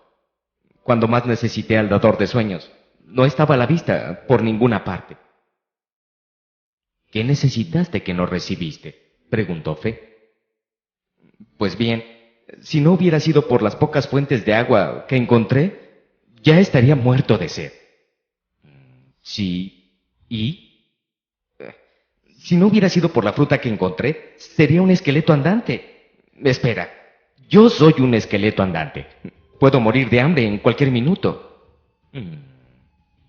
Cuando más necesité al dador de sueños, no estaba a la vista por ninguna parte». «¿Qué necesitaste que no recibiste?», preguntó Fe. «Pues bien, Si no hubiera sido por las pocas fuentes de agua que encontré, ya estaría muerto de sed. Sí, ¿y? Si no hubiera sido por la fruta que encontré, sería un esqueleto andante. Espera, yo soy un esqueleto andante. Puedo morir de hambre en cualquier minuto.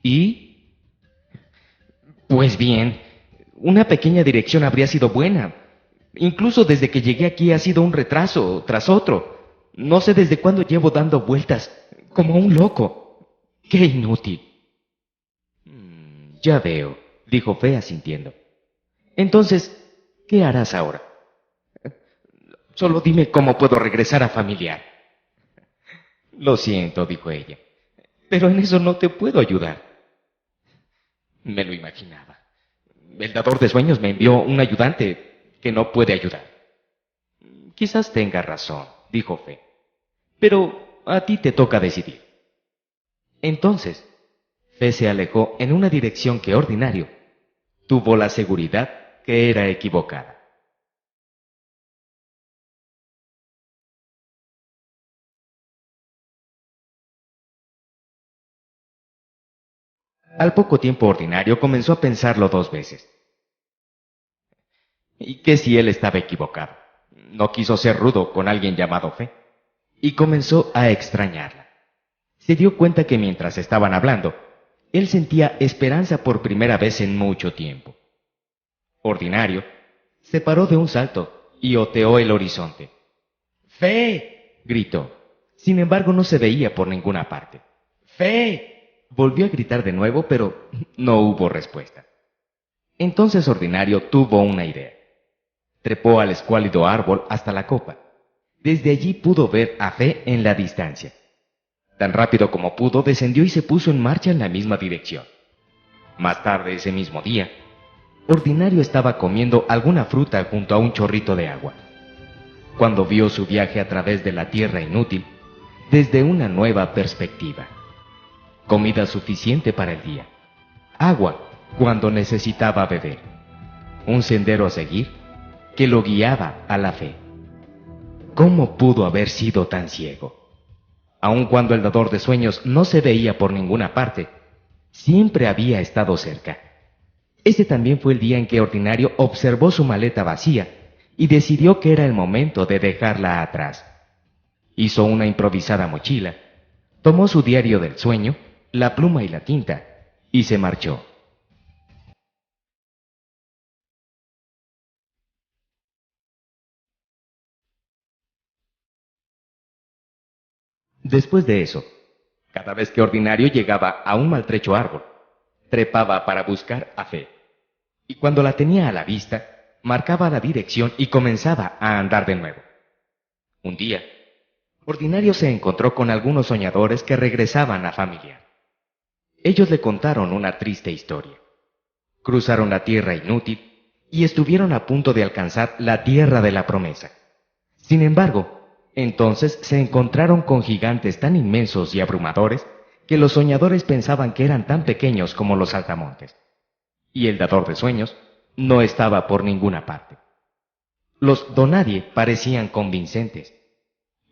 ¿Y? Pues bien, una pequeña dirección habría sido buena. Incluso desde que llegué aquí ha sido un retraso tras otro. No sé desde cuándo llevo dando vueltas, como un loco. ¡Qué inútil! Ya veo, dijo Fe asintiendo. Entonces, ¿qué harás ahora? Solo dime cómo puedo regresar a familiar. Lo siento, dijo ella, pero en eso no te puedo ayudar. Me lo imaginaba. El dador de sueños me envió un ayudante que no puede ayudar. Quizás tenga razón, dijo Fe, pero a ti te toca decidir. Entonces, Fe se alejó en una dirección que Ordinario tuvo la seguridad que era equivocada. Al poco tiempo Ordinario comenzó a pensarlo 2 veces. ¿Y qué si él estaba equivocado? No quiso ser rudo con alguien llamado Fe. Y comenzó a extrañarla. Se dio cuenta que mientras estaban hablando, él sentía esperanza por primera vez en mucho tiempo. Ordinario se paró de un salto y oteó el horizonte. ¡Fe! Gritó. Sin embargo, no se veía por ninguna parte. ¡Fe! Volvió a gritar de nuevo, pero no hubo respuesta. Entonces Ordinario tuvo una idea. Trepó al escuálido árbol hasta la copa. Desde allí pudo ver a Fe en la distancia. Tan rápido como pudo, descendió y se puso en marcha en la misma dirección. Más tarde ese mismo día, Ordinario estaba comiendo alguna fruta junto a un chorrito de agua, cuando vio su viaje a través de la tierra inútil desde una nueva perspectiva. Comida suficiente para el día, agua cuando necesitaba beber, un sendero a seguir que lo guiaba a la fe. ¿Cómo pudo haber sido tan ciego? Aun cuando el dador de sueños no se veía por ninguna parte, siempre había estado cerca. Ese también fue el día en que Ordinario observó su maleta vacía y decidió que era el momento de dejarla atrás. Hizo una improvisada mochila, tomó su diario del sueño, la pluma y la tinta, y se marchó. Después de eso, cada vez que Ordinario llegaba a un maltrecho árbol, trepaba para buscar a Fe. Y cuando la tenía a la vista, marcaba la dirección y comenzaba a andar de nuevo. Un día, Ordinario se encontró con algunos soñadores que regresaban a familia. Ellos le contaron una triste historia. Cruzaron la tierra inútil y estuvieron a punto de alcanzar la tierra de la promesa. Sin embargo, entonces se encontraron con gigantes tan inmensos y abrumadores que los soñadores pensaban que eran tan pequeños como los saltamontes. Y el dador de sueños no estaba por ninguna parte. Los donadie parecían convincentes,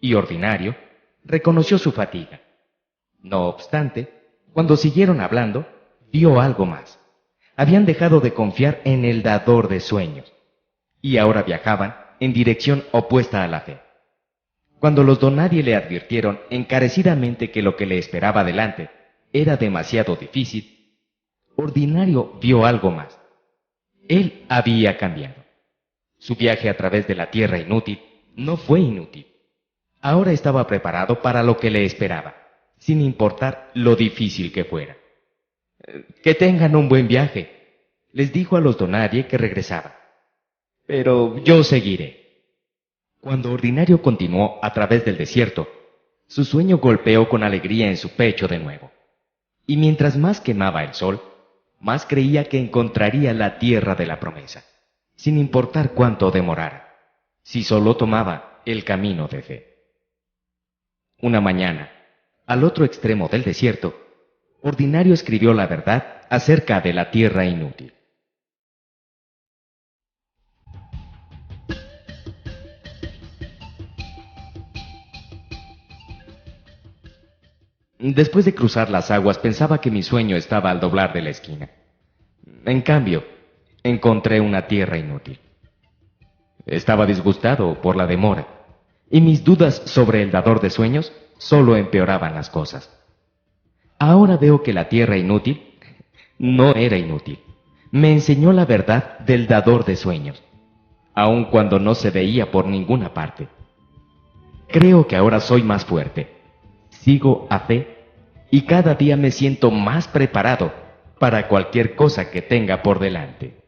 y Ordinario reconoció su fatiga. No obstante, cuando siguieron hablando, vio algo más. Habían dejado de confiar en el dador de sueños, y ahora viajaban en dirección opuesta a la fe. Cuando los donadie le advirtieron encarecidamente que lo que le esperaba delante era demasiado difícil, Ordinario vio algo más. Él había cambiado. Su viaje a través de la tierra inútil no fue inútil. Ahora estaba preparado para lo que le esperaba, sin importar lo difícil que fuera. Que tengan un buen viaje, les dijo a los donadie que regresaba. Pero yo seguiré. Cuando Ordinario continuó a través del desierto, su sueño golpeó con alegría en su pecho de nuevo. Y mientras más quemaba el sol, más creía que encontraría la tierra de la promesa, sin importar cuánto demorara, si solo tomaba el camino de fe. Una mañana, al otro extremo del desierto, Ordinario escribió la verdad acerca de la tierra inútil. Después de cruzar las aguas pensaba que mi sueño estaba al doblar de la esquina. En cambio, encontré una tierra inútil. Estaba disgustado por la demora, y mis dudas sobre el dador de sueños solo empeoraban las cosas. Ahora veo que la tierra inútil no era inútil. Me enseñó la verdad del dador de sueños, aun cuando no se veía por ninguna parte. Creo que ahora soy más fuerte. Sigo a fe y cada día me siento más preparado para cualquier cosa que tenga por delante.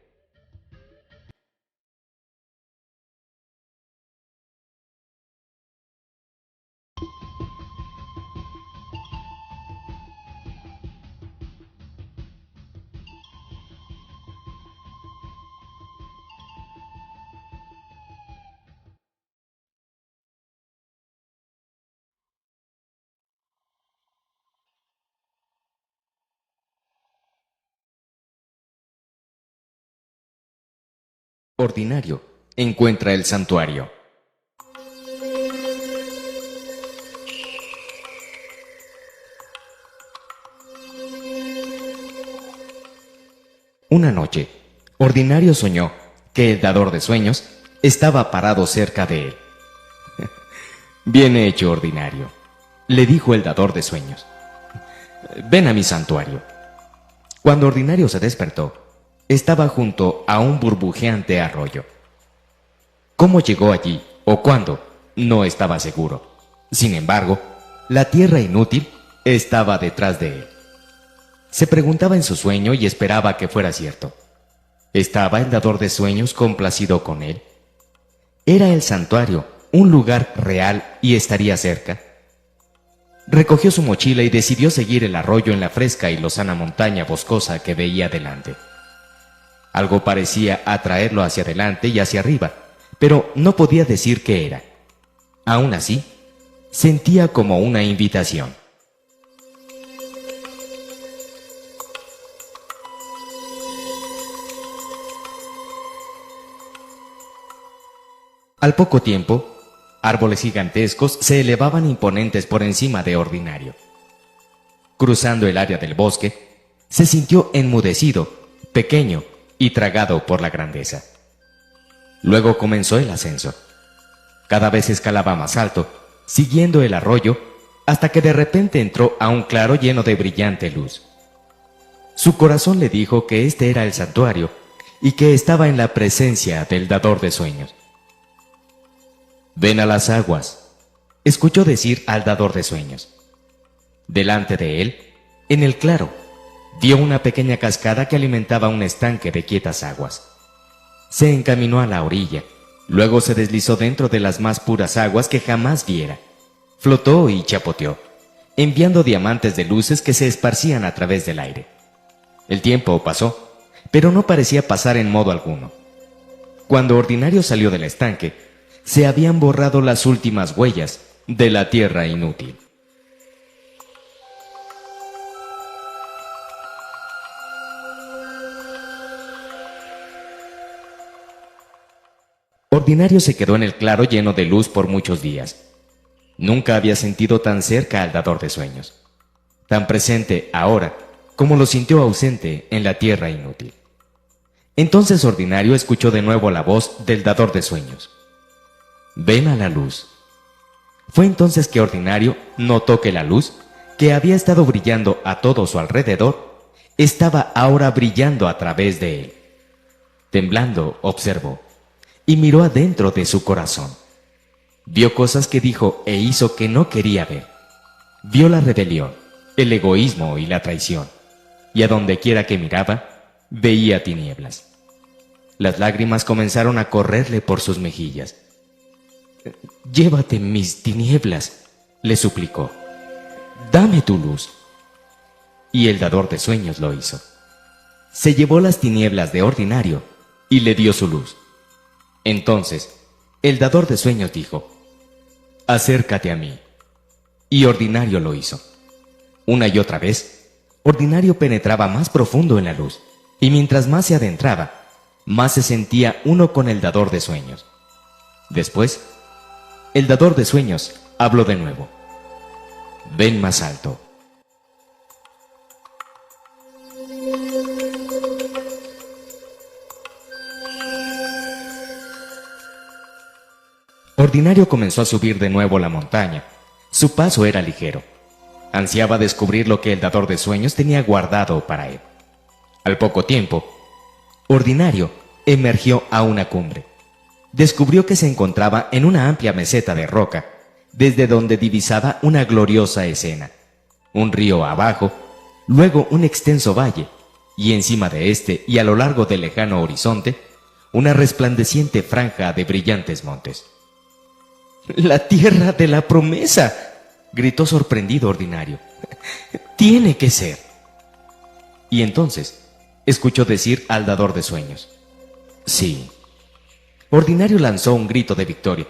Ordinario encuentra el santuario. Una noche, Ordinario soñó que el dador de sueños estaba parado cerca de él. Bien hecho, Ordinario, le dijo el dador de sueños. Ven a mi santuario. Cuando Ordinario se despertó, estaba junto a un burbujeante arroyo. ¿Cómo llegó allí o cuándo? No estaba seguro. Sin embargo, la tierra inútil estaba detrás de él. Se preguntaba en su sueño y esperaba que fuera cierto. ¿Estaba el dador de sueños complacido con él? ¿Era el santuario un lugar real y estaría cerca? Recogió su mochila y decidió seguir el arroyo en la fresca y lozana montaña boscosa que veía delante. Algo parecía atraerlo hacia adelante y hacia arriba, pero no podía decir qué era. Aún así, sentía como una invitación. Al poco tiempo, árboles gigantescos se elevaban imponentes por encima de Ordinario. Cruzando el área del bosque, se sintió enmudecido, pequeño y tragado por la grandeza. Luego comenzó el ascenso. Cada vez escalaba más alto, siguiendo el arroyo, hasta que de repente entró a un claro lleno de brillante luz. Su corazón le dijo que este era el santuario y que estaba en la presencia del dador de sueños. «Ven a las aguas», escuchó decir al dador de sueños. Delante de él, en el claro, vio una pequeña cascada que alimentaba un estanque de quietas aguas. Se encaminó a la orilla, luego se deslizó dentro de las más puras aguas que jamás viera. Flotó y chapoteó, enviando diamantes de luces que se esparcían a través del aire. El tiempo pasó, pero no parecía pasar en modo alguno. Cuando Ordinario salió del estanque, se habían borrado las últimas huellas de la tierra inútil. Ordinario se quedó en el claro lleno de luz por muchos días. Nunca había sentido tan cerca al dador de sueños, tan presente ahora como lo sintió ausente en la tierra inútil. Entonces Ordinario escuchó de nuevo la voz del dador de sueños. «Ven a la luz». Fue entonces que Ordinario notó que la luz, que había estado brillando a todo su alrededor, estaba ahora brillando a través de él. Temblando, observó, y miró adentro de su corazón. Vio cosas que dijo e hizo que no quería ver. Vio la rebelión, el egoísmo y la traición, y a donde quiera que miraba, veía tinieblas. Las lágrimas comenzaron a correrle por sus mejillas. «Llévate mis tinieblas», le suplicó. «Dame tu luz». Y el dador de sueños lo hizo. Se llevó las tinieblas de Ordinario y le dio su luz. Entonces, el dador de sueños dijo: «Acércate a mí». Y Ordinario lo hizo. Una y otra vez, Ordinario penetraba más profundo en la luz, y mientras más se adentraba, más se sentía uno con el dador de sueños. Después, el dador de sueños habló de nuevo. «Ven más alto». Ordinario comenzó a subir de nuevo la montaña. Su paso era ligero. Ansiaba descubrir lo que el dador de sueños tenía guardado para él. Al poco tiempo, Ordinario emergió a una cumbre. Descubrió que se encontraba en una amplia meseta de roca, desde donde divisaba una gloriosa escena. Un río abajo, luego un extenso valle, y encima de este y a lo largo del lejano horizonte, una resplandeciente franja de brillantes montes. «¡La tierra de la promesa!», gritó sorprendido Ordinario. «¡Tiene que ser!». Y entonces escuchó decir al dador de sueños: «Sí». Ordinario lanzó un grito de victoria.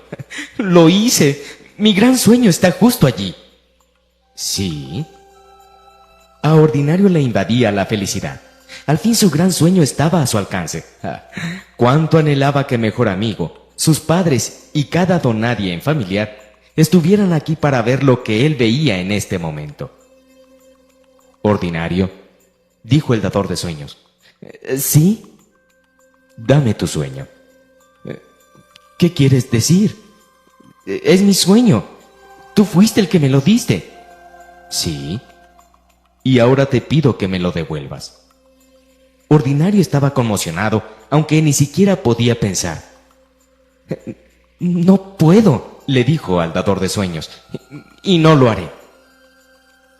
«¡Lo hice! ¡Mi gran sueño está justo allí!». «¿Sí?». A Ordinario le invadía la felicidad. Al fin su gran sueño estaba a su alcance. Cuánto anhelaba que mejor amigo, sus padres y cada donadie en familiar estuvieran aquí para ver lo que él veía en este momento. «Ordinario», dijo el dador de sueños. «¿Sí?». «Dame tu sueño». «¿Qué quieres decir?». «Es mi sueño. Tú fuiste el que me lo diste». «Sí. Y ahora te pido que me lo devuelvas». Ordinario estaba conmocionado, aunque ni siquiera podía pensar. «No puedo», le dijo al dador de sueños, «y no lo haré».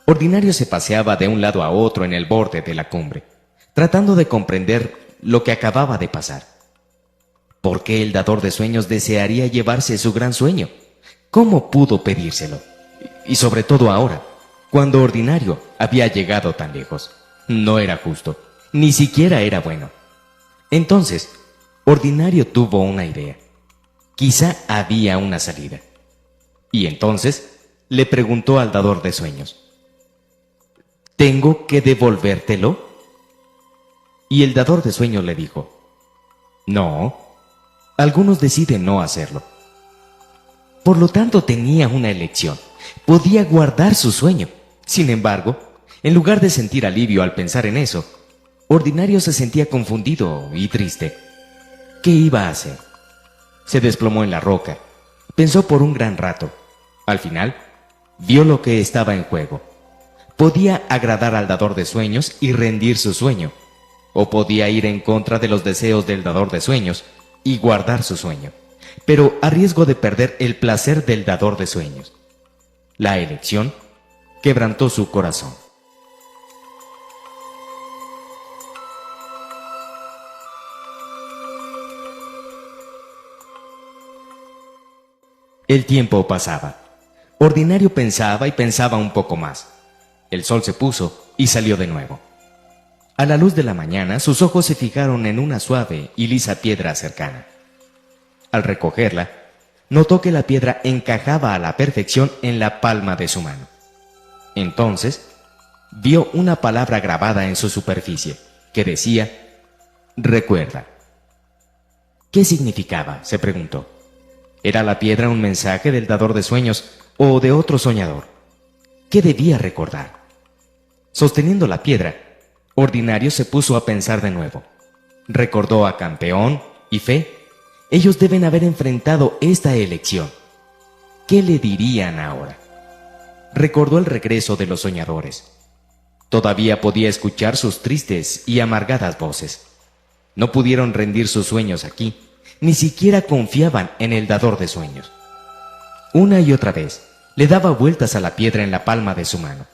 Ordinario se paseaba de un lado a otro en el borde de la cumbre, tratando de comprender lo que acababa de pasar. ¿Por qué el dador de sueños desearía llevarse su gran sueño? ¿Cómo pudo pedírselo? Y sobre todo ahora, cuando Ordinario había llegado tan lejos. No era justo, ni siquiera era bueno. Entonces, Ordinario tuvo una idea. Quizá había una salida. Y entonces le preguntó al dador de sueños: ¿tengo que devolvértelo? Y el dador de sueños le dijo: no, algunos deciden no hacerlo. Por lo tanto, tenía una elección. Podía guardar su sueño. Sin embargo, en lugar de sentir alivio al pensar en eso, Ordinario se sentía confundido y triste. ¿Qué iba a hacer? Se desplomó en la roca. Pensó por un gran rato. Al final, vio lo que estaba en juego. Podía agradar al dador de sueños y rendir su sueño, o podía ir en contra de los deseos del dador de sueños y guardar su sueño, pero a riesgo de perder el placer del dador de sueños. La elección quebrantó su corazón. El tiempo pasaba. Ordinario pensaba y pensaba un poco más. El sol se puso y salió de nuevo. A la luz de la mañana, sus ojos se fijaron en una suave y lisa piedra cercana. Al recogerla, notó que la piedra encajaba a la perfección en la palma de su mano. Entonces, vio una palabra grabada en su superficie, que decía: «Recuerda». ¿Qué significaba?, se preguntó. ¿Era la piedra un mensaje del dador de sueños o de otro soñador? ¿Qué debía recordar? Sosteniendo la piedra, Ordinario se puso a pensar de nuevo. Recordó a Campeón y Fe. Ellos deben haber enfrentado esta elección. ¿Qué le dirían ahora? Recordó el regreso de los soñadores. Todavía podía escuchar sus tristes y amargadas voces. No pudieron rendir sus sueños aquí, ni siquiera confiaban en el dador de sueños. Una y otra vez le daba vueltas a la piedra en la palma de su mano.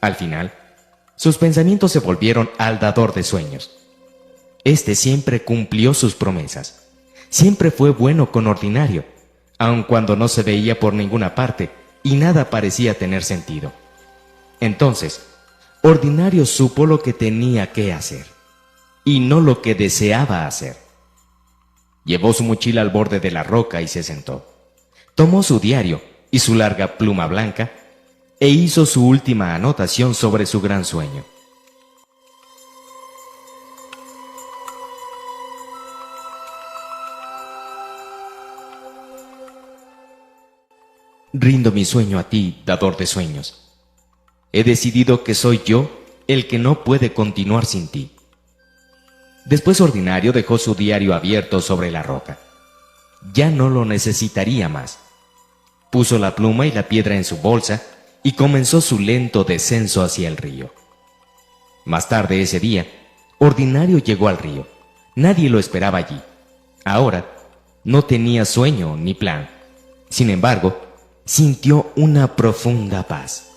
Al final, sus pensamientos se volvieron al dador de sueños. Este siempre cumplió sus promesas. Siempre fue bueno con Ordinario, aun cuando no se veía por ninguna parte y nada parecía tener sentido. Entonces, Ordinario supo lo que tenía que hacer, y no lo que deseaba hacer. Llevó su mochila al borde de la roca y se sentó. Tomó su diario y su larga pluma blanca e hizo su última anotación sobre su gran sueño. Rindo mi sueño a ti, dador de sueños. He decidido que soy yo el que no puede continuar sin ti. Después Ordinario dejó su diario abierto sobre la roca. ya no lo necesitaría más. Puso la pluma y la piedra en su bolsa y comenzó su lento descenso hacia el río. Más tarde ese día, Ordinario llegó al río. Nadie lo esperaba allí. Ahora, no tenía sueño ni plan. Sin embargo, sintió una profunda paz.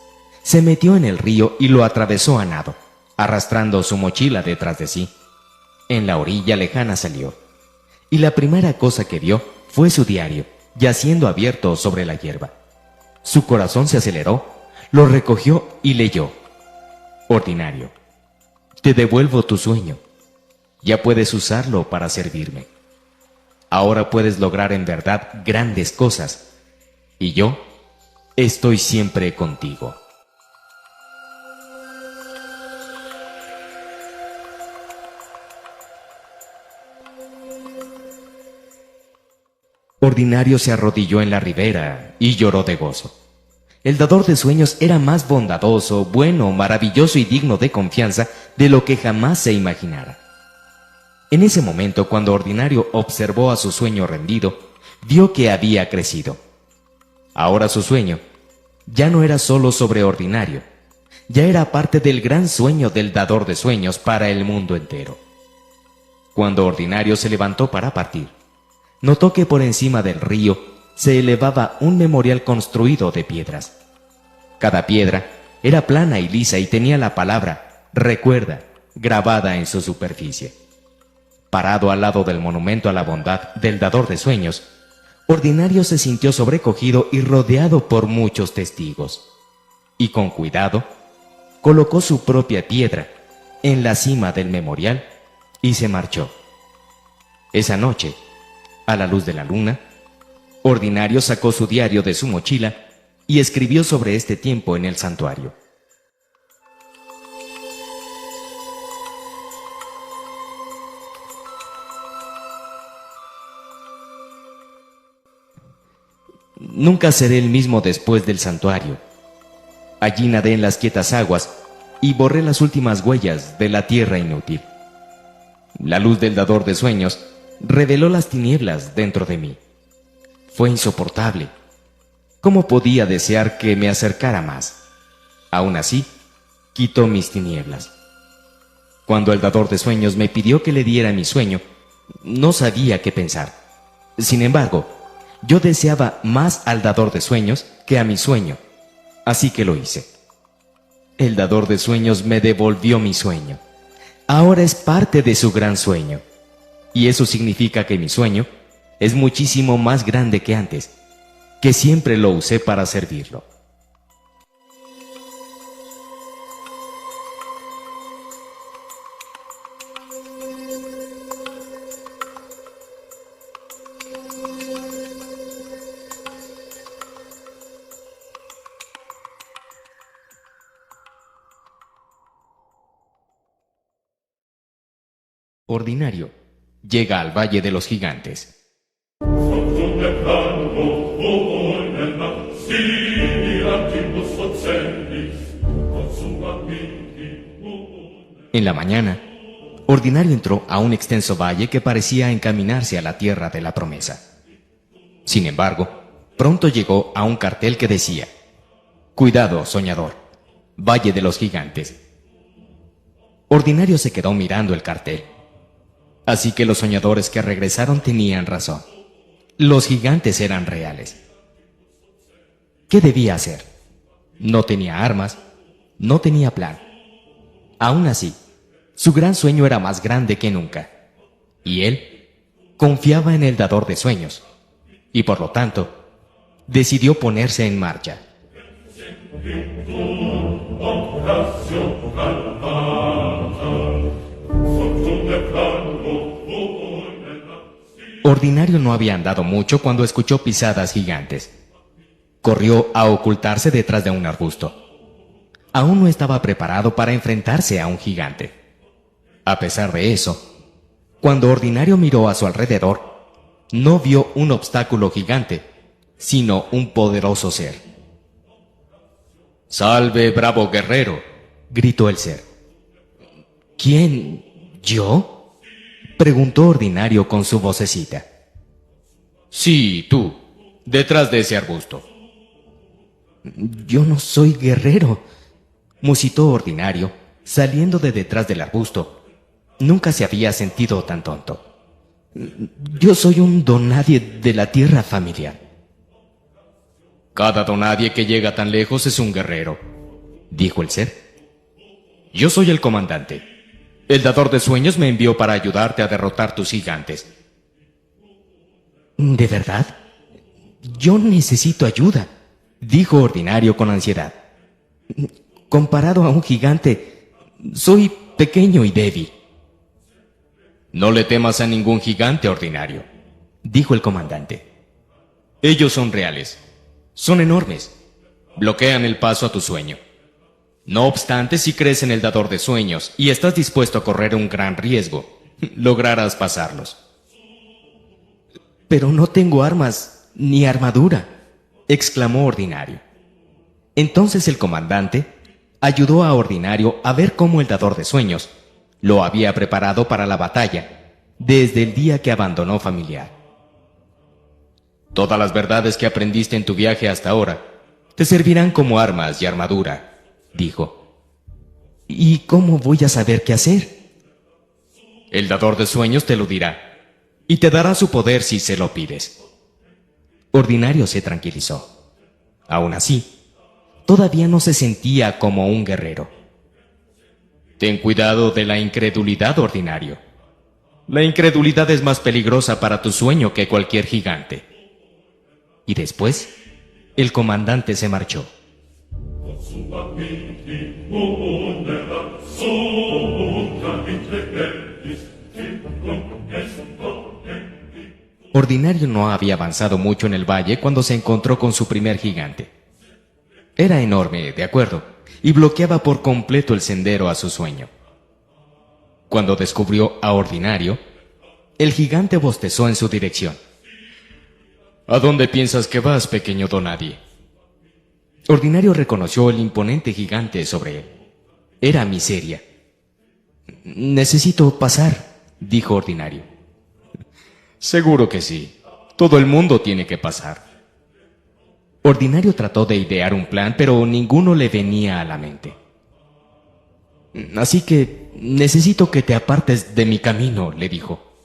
Se metió en el río y lo atravesó a nado, arrastrando su mochila detrás de sí. En la orilla lejana salió, y la primera cosa que vio fue su diario, yaciendo abierto sobre la hierba. Su corazón se aceleró, lo recogió y leyó: Ordinario, te devuelvo tu sueño. Ya puedes usarlo para servirme. Ahora puedes lograr en verdad grandes cosas, y yo estoy siempre contigo. Ordinario se arrodilló en la ribera y lloró de gozo. El dador de sueños era más bondadoso, bueno, maravilloso y digno de confianza de lo que jamás se imaginara. En ese momento, cuando Ordinario observó a su sueño rendido, vio que había crecido. Ahora su sueño ya no era solo sobre Ordinario, ya era parte del gran sueño del dador de sueños para el mundo entero. Cuando Ordinario se levantó para partir, notó que por encima del río se elevaba un memorial construido de piedras. Cada piedra era plana y lisa y tenía la palabra «Recuerda» grabada en su superficie. Parado al lado del monumento a la bondad del dador de sueños, Ordinario se sintió sobrecogido y rodeado por muchos testigos. Y con cuidado, colocó su propia piedra en la cima del memorial y se marchó. Esa noche, a la luz de la luna, Ordinario sacó su diario de su mochila y escribió sobre este tiempo en el santuario. Nunca seré el mismo después del santuario. Allí nadé en las quietas aguas y borré las últimas huellas de la tierra inútil. La luz del dador de sueños reveló las tinieblas dentro de mí. Fue insoportable. ¿Cómo podía desear que me acercara más? Aún así, quitó mis tinieblas. Cuando el dador de sueños me pidió que le diera mi sueño, no sabía qué pensar. Sin embargo, yo deseaba más al dador de sueños que a mi sueño, así que lo hice. El dador de sueños me devolvió mi sueño. Ahora es parte de su gran sueño. Y eso significa que mi sueño es muchísimo más grande que antes, que siempre lo usé para servirlo. Ordinario llega al Valle de los Gigantes. En la mañana, Ordinario entró a un extenso valle que parecía encaminarse a la tierra de la promesa. Sin embargo, pronto llegó a un cartel que decía: «Cuidado, soñador, Valle de los Gigantes». Ordinario se quedó mirando el cartel. Así que los soñadores que regresaron tenían razón. Los gigantes eran reales. ¿Qué debía hacer? No tenía armas, no tenía plan. Aún así, su gran sueño era más grande que nunca. Y él confiaba en el dador de sueños. Y por lo tanto, decidió ponerse en marcha. Ordinario no había andado mucho cuando escuchó pisadas gigantes. Corrió a ocultarse detrás de un arbusto. Aún no estaba preparado para enfrentarse a un gigante. A pesar de eso, cuando Ordinario miró a su alrededor, no vio un obstáculo gigante, sino un poderoso ser. «¡Salve, bravo guerrero!», gritó el ser. «¿Quién? ¿Yo?», preguntó Ordinario con su vocecita. Sí, tú, detrás de ese arbusto. Yo no soy guerrero, musitó Ordinario, saliendo de detrás del arbusto. Nunca se había sentido tan tonto. Yo soy un donadie de la tierra familiar. Cada donadie que llega tan lejos es un guerrero, dijo el ser. Yo soy el comandante. El dador de sueños me envió para ayudarte a derrotar tus gigantes. ¿De verdad? Yo necesito ayuda, dijo Ordinario con ansiedad. Comparado a un gigante, soy pequeño y débil. No le temas a ningún gigante, Ordinario, dijo el comandante. Ellos son reales. Son enormes. Bloquean el paso a tu sueño. No obstante, si crees en el dador de sueños y estás dispuesto a correr un gran riesgo, lograrás pasarlos. Pero no tengo armas ni armadura, exclamó Ordinario. Entonces el comandante ayudó a Ordinario a ver cómo el dador de sueños lo había preparado para la batalla desde el día que abandonó Familiar. Todas las verdades que aprendiste en tu viaje hasta ahora te servirán como armas y armadura, dijo. ¿Y cómo voy a saber qué hacer? El dador de sueños te lo dirá y te dará su poder si se lo pides. Ordinario se tranquilizó. Aún así, todavía no se sentía como un guerrero. Ten cuidado de la incredulidad, Ordinario. La incredulidad es más peligrosa para tu sueño que cualquier gigante. Y después, el comandante se marchó. Ordinario no había avanzado mucho en el valle cuando se encontró con su primer gigante. Era enorme, de acuerdo, y bloqueaba por completo el sendero a su sueño. Cuando descubrió a Ordinario, el gigante bostezó en su dirección. ¿A dónde piensas que vas, pequeño donadie? Ordinario reconoció el imponente gigante sobre él. Era Miseria. Necesito pasar, dijo Ordinario. Seguro que sí. Todo el mundo tiene que pasar. Ordinario trató de idear un plan, pero ninguno le venía a la mente. Así que necesito que te apartes de mi camino, le dijo.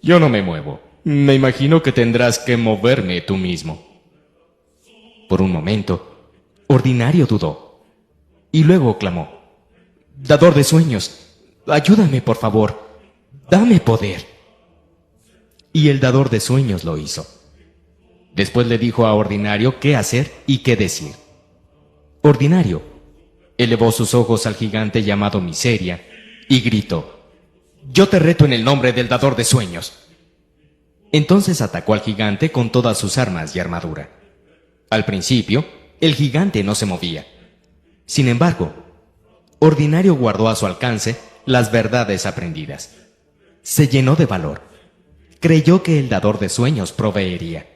Yo no me muevo. Me imagino que tendrás que moverme tú mismo. Por un momento, Ordinario dudó. Y luego clamó. Dador de sueños, ayúdame por favor. Dame poder. Y el dador de sueños lo hizo. Después le dijo a Ordinario qué hacer y qué decir. Ordinario elevó sus ojos al gigante llamado Miseria y gritó: «Yo te reto en el nombre del dador de sueños». Entonces atacó al gigante con todas sus armas y armadura. Al principio, el gigante no se movía. Sin embargo, Ordinario guardó a su alcance las verdades aprendidas. Se llenó de valor. Creyó que el dador de sueños proveería.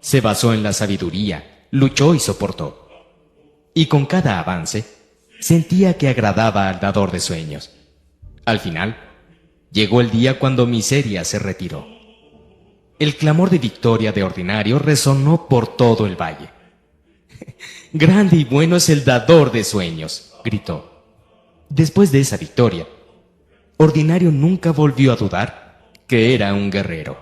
Se basó en la sabiduría, luchó y soportó. Y con cada avance, sentía que agradaba al dador de sueños. Al final, llegó el día cuando Miseria se retiró. El clamor de victoria de Ordinario resonó por todo el valle. «Grande y bueno es el dador de sueños», gritó. Después de esa victoria, Ordinario nunca volvió a dudar que era un guerrero.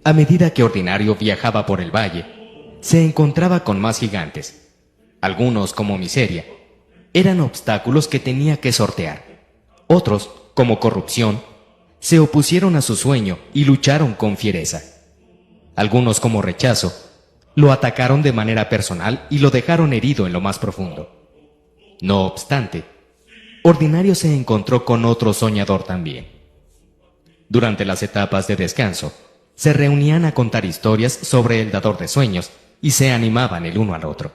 A medida que Ordinario viajaba por el valle, se encontraba con más gigantes. Algunos, como Miseria, eran obstáculos que tenía que sortear. Otros, como corrupción, se opusieron a su sueño y lucharon con fiereza. Algunos, como rechazo, lo atacaron de manera personal y lo dejaron herido en lo más profundo. No obstante, Ordinario se encontró con otro soñador también. Durante las etapas de descanso, se reunían a contar historias sobre el dador de sueños y se animaban el uno al otro.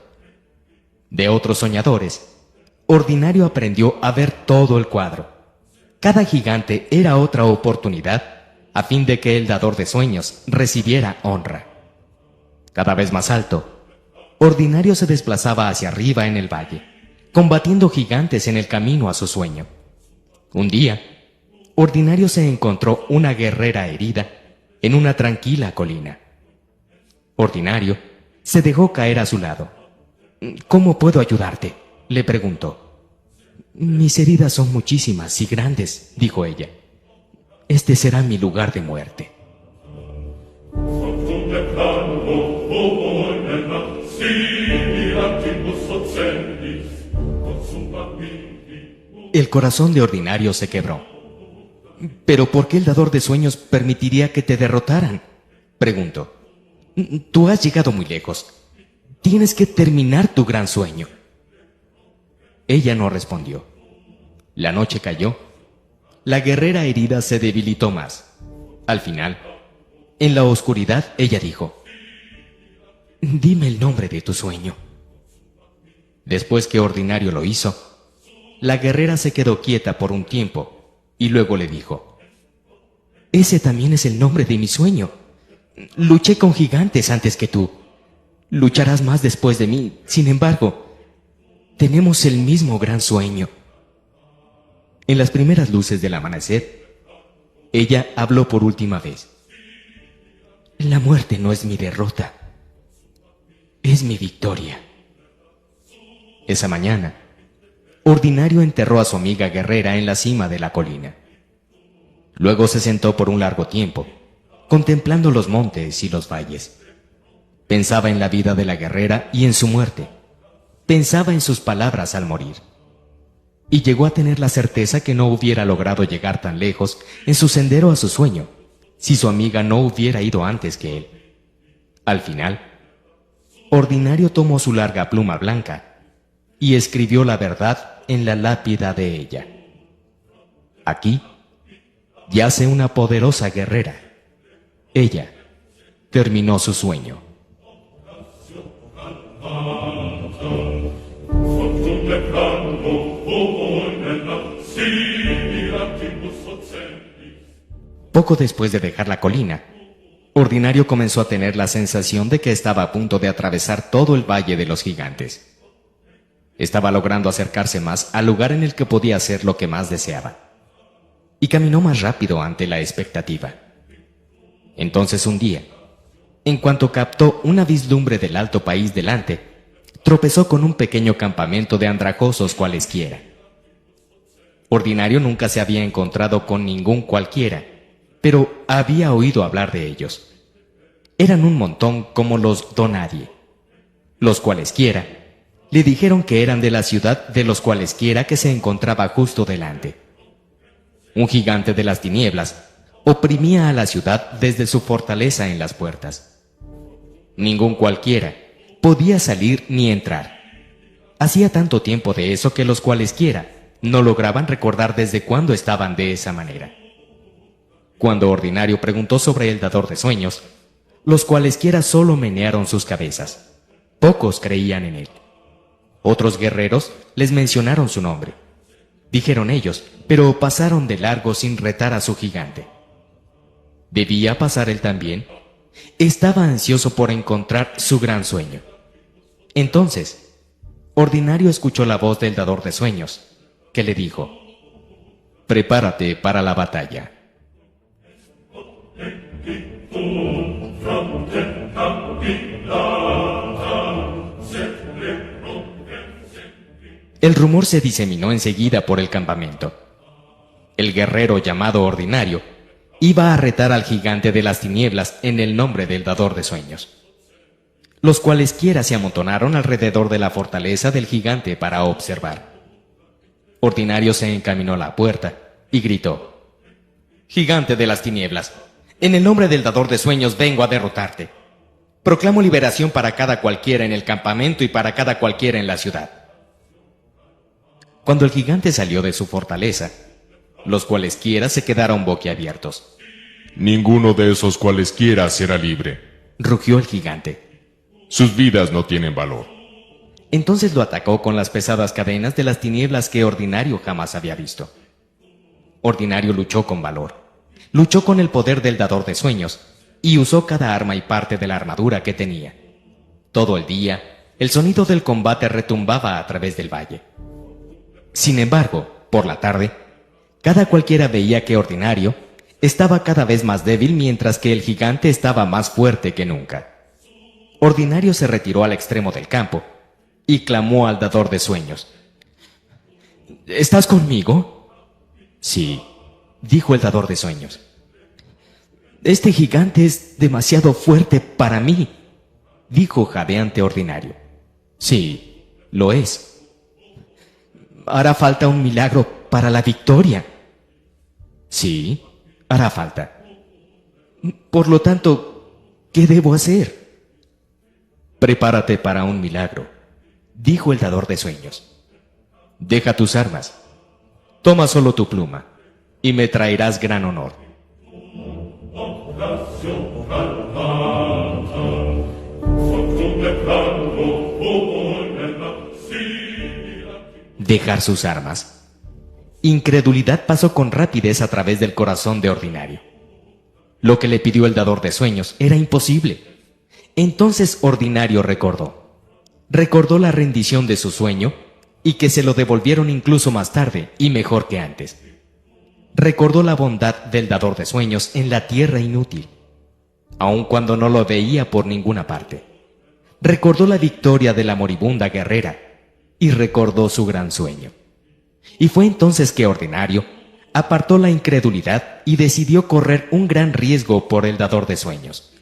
De otros soñadores, Ordinario aprendió a ver todo el cuadro. Cada gigante era otra oportunidad a fin de que el dador de sueños recibiera honra. Cada vez más alto, Ordinario se desplazaba hacia arriba en el valle, combatiendo gigantes en el camino a su sueño. Un día, Ordinario se encontró una guerrera herida en una tranquila colina. Ordinario se dejó caer a su lado. «¿Cómo puedo ayudarte?», le preguntó. «Mis heridas son muchísimas y grandes», dijo ella. «Este será mi lugar de muerte». El corazón de Ordinario se quebró. «¿Pero por qué el dador de sueños permitiría que te derrotaran?», preguntó. «Tú has llegado muy lejos. Tienes que terminar tu gran sueño». Ella no respondió. La noche cayó. La guerrera herida se debilitó más. Al final, en la oscuridad, ella dijo: «Dime el nombre de tu sueño». Después que Ordinario lo hizo, la guerrera se quedó quieta por un tiempo y luego le dijo: «Ese también es el nombre de mi sueño. Luché con gigantes antes que tú. Lucharás más después de mí. Sin embargo, tenemos el mismo gran sueño». En las primeras luces del amanecer, ella habló por última vez: «La muerte no es mi derrota, es mi victoria». Esa mañana, Ordinario enterró a su amiga guerrera en la cima de la colina. Luego se sentó por un largo tiempo, contemplando los montes y los valles. Pensaba en la vida de la guerrera y en su muerte. Pensaba en sus palabras al morir. Y llegó a tener la certeza que no hubiera logrado llegar tan lejos en su sendero a su sueño, si su amiga no hubiera ido antes que él. Al final, Ordinario tomó su larga pluma blanca y escribió la verdad en la lápida de ella. Aquí yace una poderosa guerrera. Ella terminó su sueño. Poco después de dejar la colina, Ordinario comenzó a tener la sensación de que estaba a punto de atravesar todo el Valle de los Gigantes. Estaba logrando acercarse más al lugar en el que podía hacer lo que más deseaba, y caminó más rápido ante la expectativa. Entonces un día, en cuanto captó una vislumbre del alto país delante, tropezó con un pequeño campamento de andrajosos cualesquiera. Ordinario nunca se había encontrado con ningún cualquiera, pero había oído hablar de ellos. Eran un montón como los Donadie. Los cualesquiera le dijeron que eran de la ciudad de los cualesquiera que se encontraba justo delante. Un gigante de las tinieblas oprimía a la ciudad desde su fortaleza en las puertas. Ningún cualquiera podía salir ni entrar. Hacía tanto tiempo de eso que los cualesquiera no lograban recordar desde cuándo estaban de esa manera. Cuando Ordinario preguntó sobre el dador de sueños, los cualesquiera solo menearon sus cabezas. Pocos creían en él. Otros guerreros les mencionaron su nombre. Dijeron ellos, pero pasaron de largo sin retar a su gigante. ¿Debía pasar él también? Estaba ansioso por encontrar su gran sueño. Entonces, Ordinario escuchó la voz del dador de sueños, que le dijo: «Prepárate para la batalla». El rumor se diseminó enseguida por el campamento. El guerrero llamado Ordinario iba a retar al gigante de las tinieblas en el nombre del dador de sueños. Los cualesquiera se amontonaron alrededor de la fortaleza del gigante para observar. Ordinario se encaminó a la puerta y gritó: «Gigante de las tinieblas, en el nombre del dador de sueños vengo a derrotarte. Proclamo liberación para cada cualquiera en el campamento y para cada cualquiera en la ciudad». Cuando el gigante salió de su fortaleza, los cualesquiera se quedaron boquiabiertos. «Ninguno de esos cualesquiera será libre», rugió el gigante. «Sus vidas no tienen valor». Entonces lo atacó con las pesadas cadenas de las tinieblas que Ordinario jamás había visto. Ordinario luchó con valor, luchó con el poder del dador de sueños y usó cada arma y parte de la armadura que tenía. Todo el día El sonido del combate retumbaba a través del valle. Sin embargo, por la tarde, cada cualquiera veía que Ordinario estaba cada vez más débil mientras que el gigante estaba más fuerte que nunca. Ordinario se retiró al extremo del campo y clamó al dador de sueños. ¿Estás conmigo? Sí, dijo el dador de sueños. Este gigante es demasiado fuerte para mí, dijo jadeante Ordinario. Sí, lo es. Hará falta un milagro para la victoria. Sí, hará falta. Por lo tanto, ¿qué debo hacer? Prepárate para un milagro, dijo el dador de sueños. Deja tus armas. Toma solo tu pluma y me traerás gran honor. Dejar sus armas. Incredulidad pasó con rapidez a través del corazón de Ordinario. Lo que le pidió el dador de sueños era imposible. Entonces Ordinario recordó la rendición de su sueño y que se lo devolvieron incluso más tarde y mejor que antes. Recordó la bondad del dador de sueños en la tierra inútil, aun cuando no lo veía por ninguna parte. Recordó la victoria de la moribunda guerrera y recordó su gran sueño. Y fue entonces que Ordinario apartó la incredulidad y decidió correr un gran riesgo por el dador de sueños.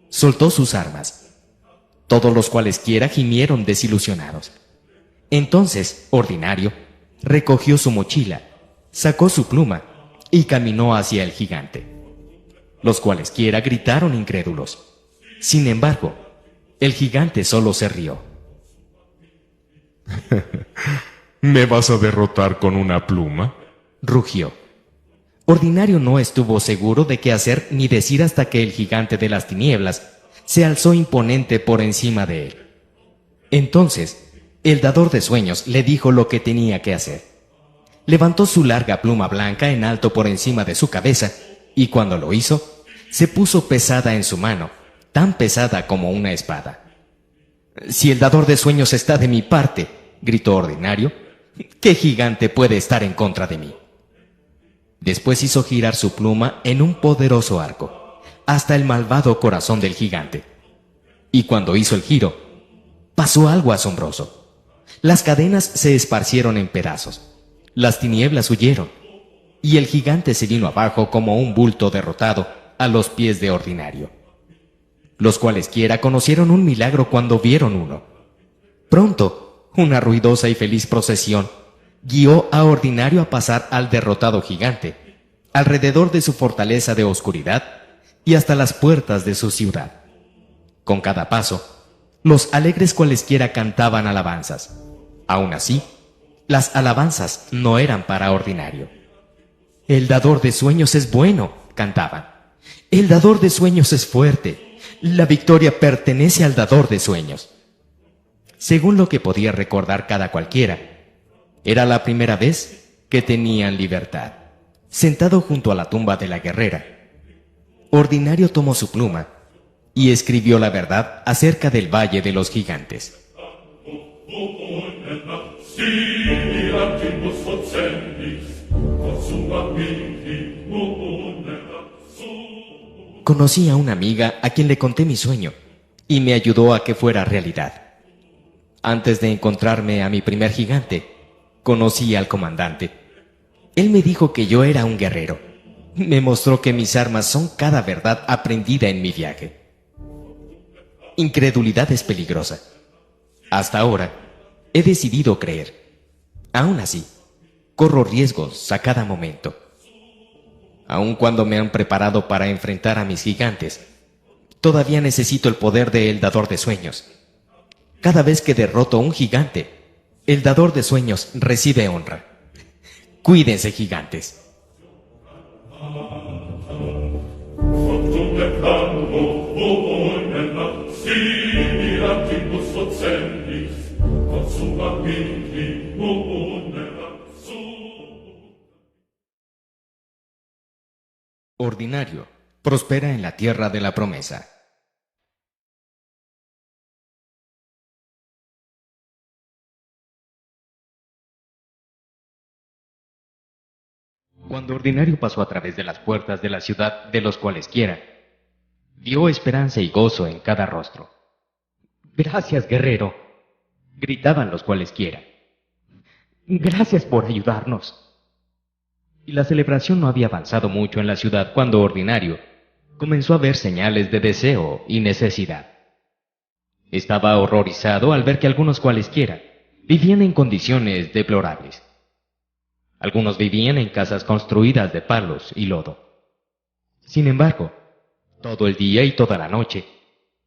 Soltó sus armas. Todos los cualesquiera gimieron desilusionados. Entonces, Ordinario recogió su mochila, sacó su pluma y caminó hacia el gigante. Los cualesquiera gritaron incrédulos. Sin embargo, el gigante solo se rió. ¿Me vas a derrotar con una pluma? Rugió. Ordinario no estuvo seguro de qué hacer ni decir hasta que el gigante de las tinieblas se alzó imponente por encima de él. Entonces, el dador de sueños le dijo lo que tenía que hacer. Levantó su larga pluma blanca en alto por encima de su cabeza y cuando lo hizo, se puso pesada en su mano, tan pesada como una espada. «Si el dador de sueños está de mi parte», gritó Ordinario, «¿qué gigante puede estar en contra de mí?». Después hizo girar su pluma en un poderoso arco, hasta el malvado corazón del gigante. Y cuando hizo el giro, pasó algo asombroso. Las cadenas se esparcieron en pedazos, las tinieblas huyeron, y el gigante se vino abajo como un bulto derrotado a los pies de Ordinario. Los cualesquiera conocieron un milagro cuando vieron uno. Pronto, una ruidosa y feliz procesión guió a Ordinario a pasar al derrotado gigante, alrededor de su fortaleza de oscuridad y hasta las puertas de su ciudad. Con cada paso, los alegres cualesquiera cantaban alabanzas. Aún así, las alabanzas no eran para Ordinario. «El dador de sueños es bueno», cantaban. «El dador de sueños es fuerte. La victoria pertenece al dador de sueños». Según lo que podía recordar cada cualquiera, era la primera vez que tenían libertad. Sentado junto a la tumba de la guerrera, Ordinario tomó su pluma y escribió la verdad acerca del Valle de los Gigantes. Conocí a una amiga a quien le conté mi sueño y me ayudó a que fuera realidad. Antes de encontrarme a mi primer gigante, conocí al comandante. Él me dijo que yo era un guerrero. Me mostró que mis armas son cada verdad aprendida en mi viaje. Incredulidad es peligrosa. Hasta ahora, he decidido creer. Aún así, corro riesgos a cada momento. Aun cuando me han preparado para enfrentar a mis gigantes, todavía necesito el poder del dador de sueños. Cada vez que derroto a un gigante, el dador de sueños recibe honra. Cuídense, gigantes. Ordinario prospera en la tierra de la promesa. Cuando Ordinario pasó a través de las puertas de la ciudad de los cualesquiera, vio esperanza y gozo en cada rostro. «Gracias, guerrero», gritaban los cualesquiera. «Gracias por ayudarnos». Y la celebración no había avanzado mucho en la ciudad cuando Ordinario comenzó a ver señales de deseo y necesidad. Estaba horrorizado al ver que algunos cualesquiera vivían en condiciones deplorables. Algunos vivían en casas construidas de palos y lodo. Sin embargo, todo el día y toda la noche,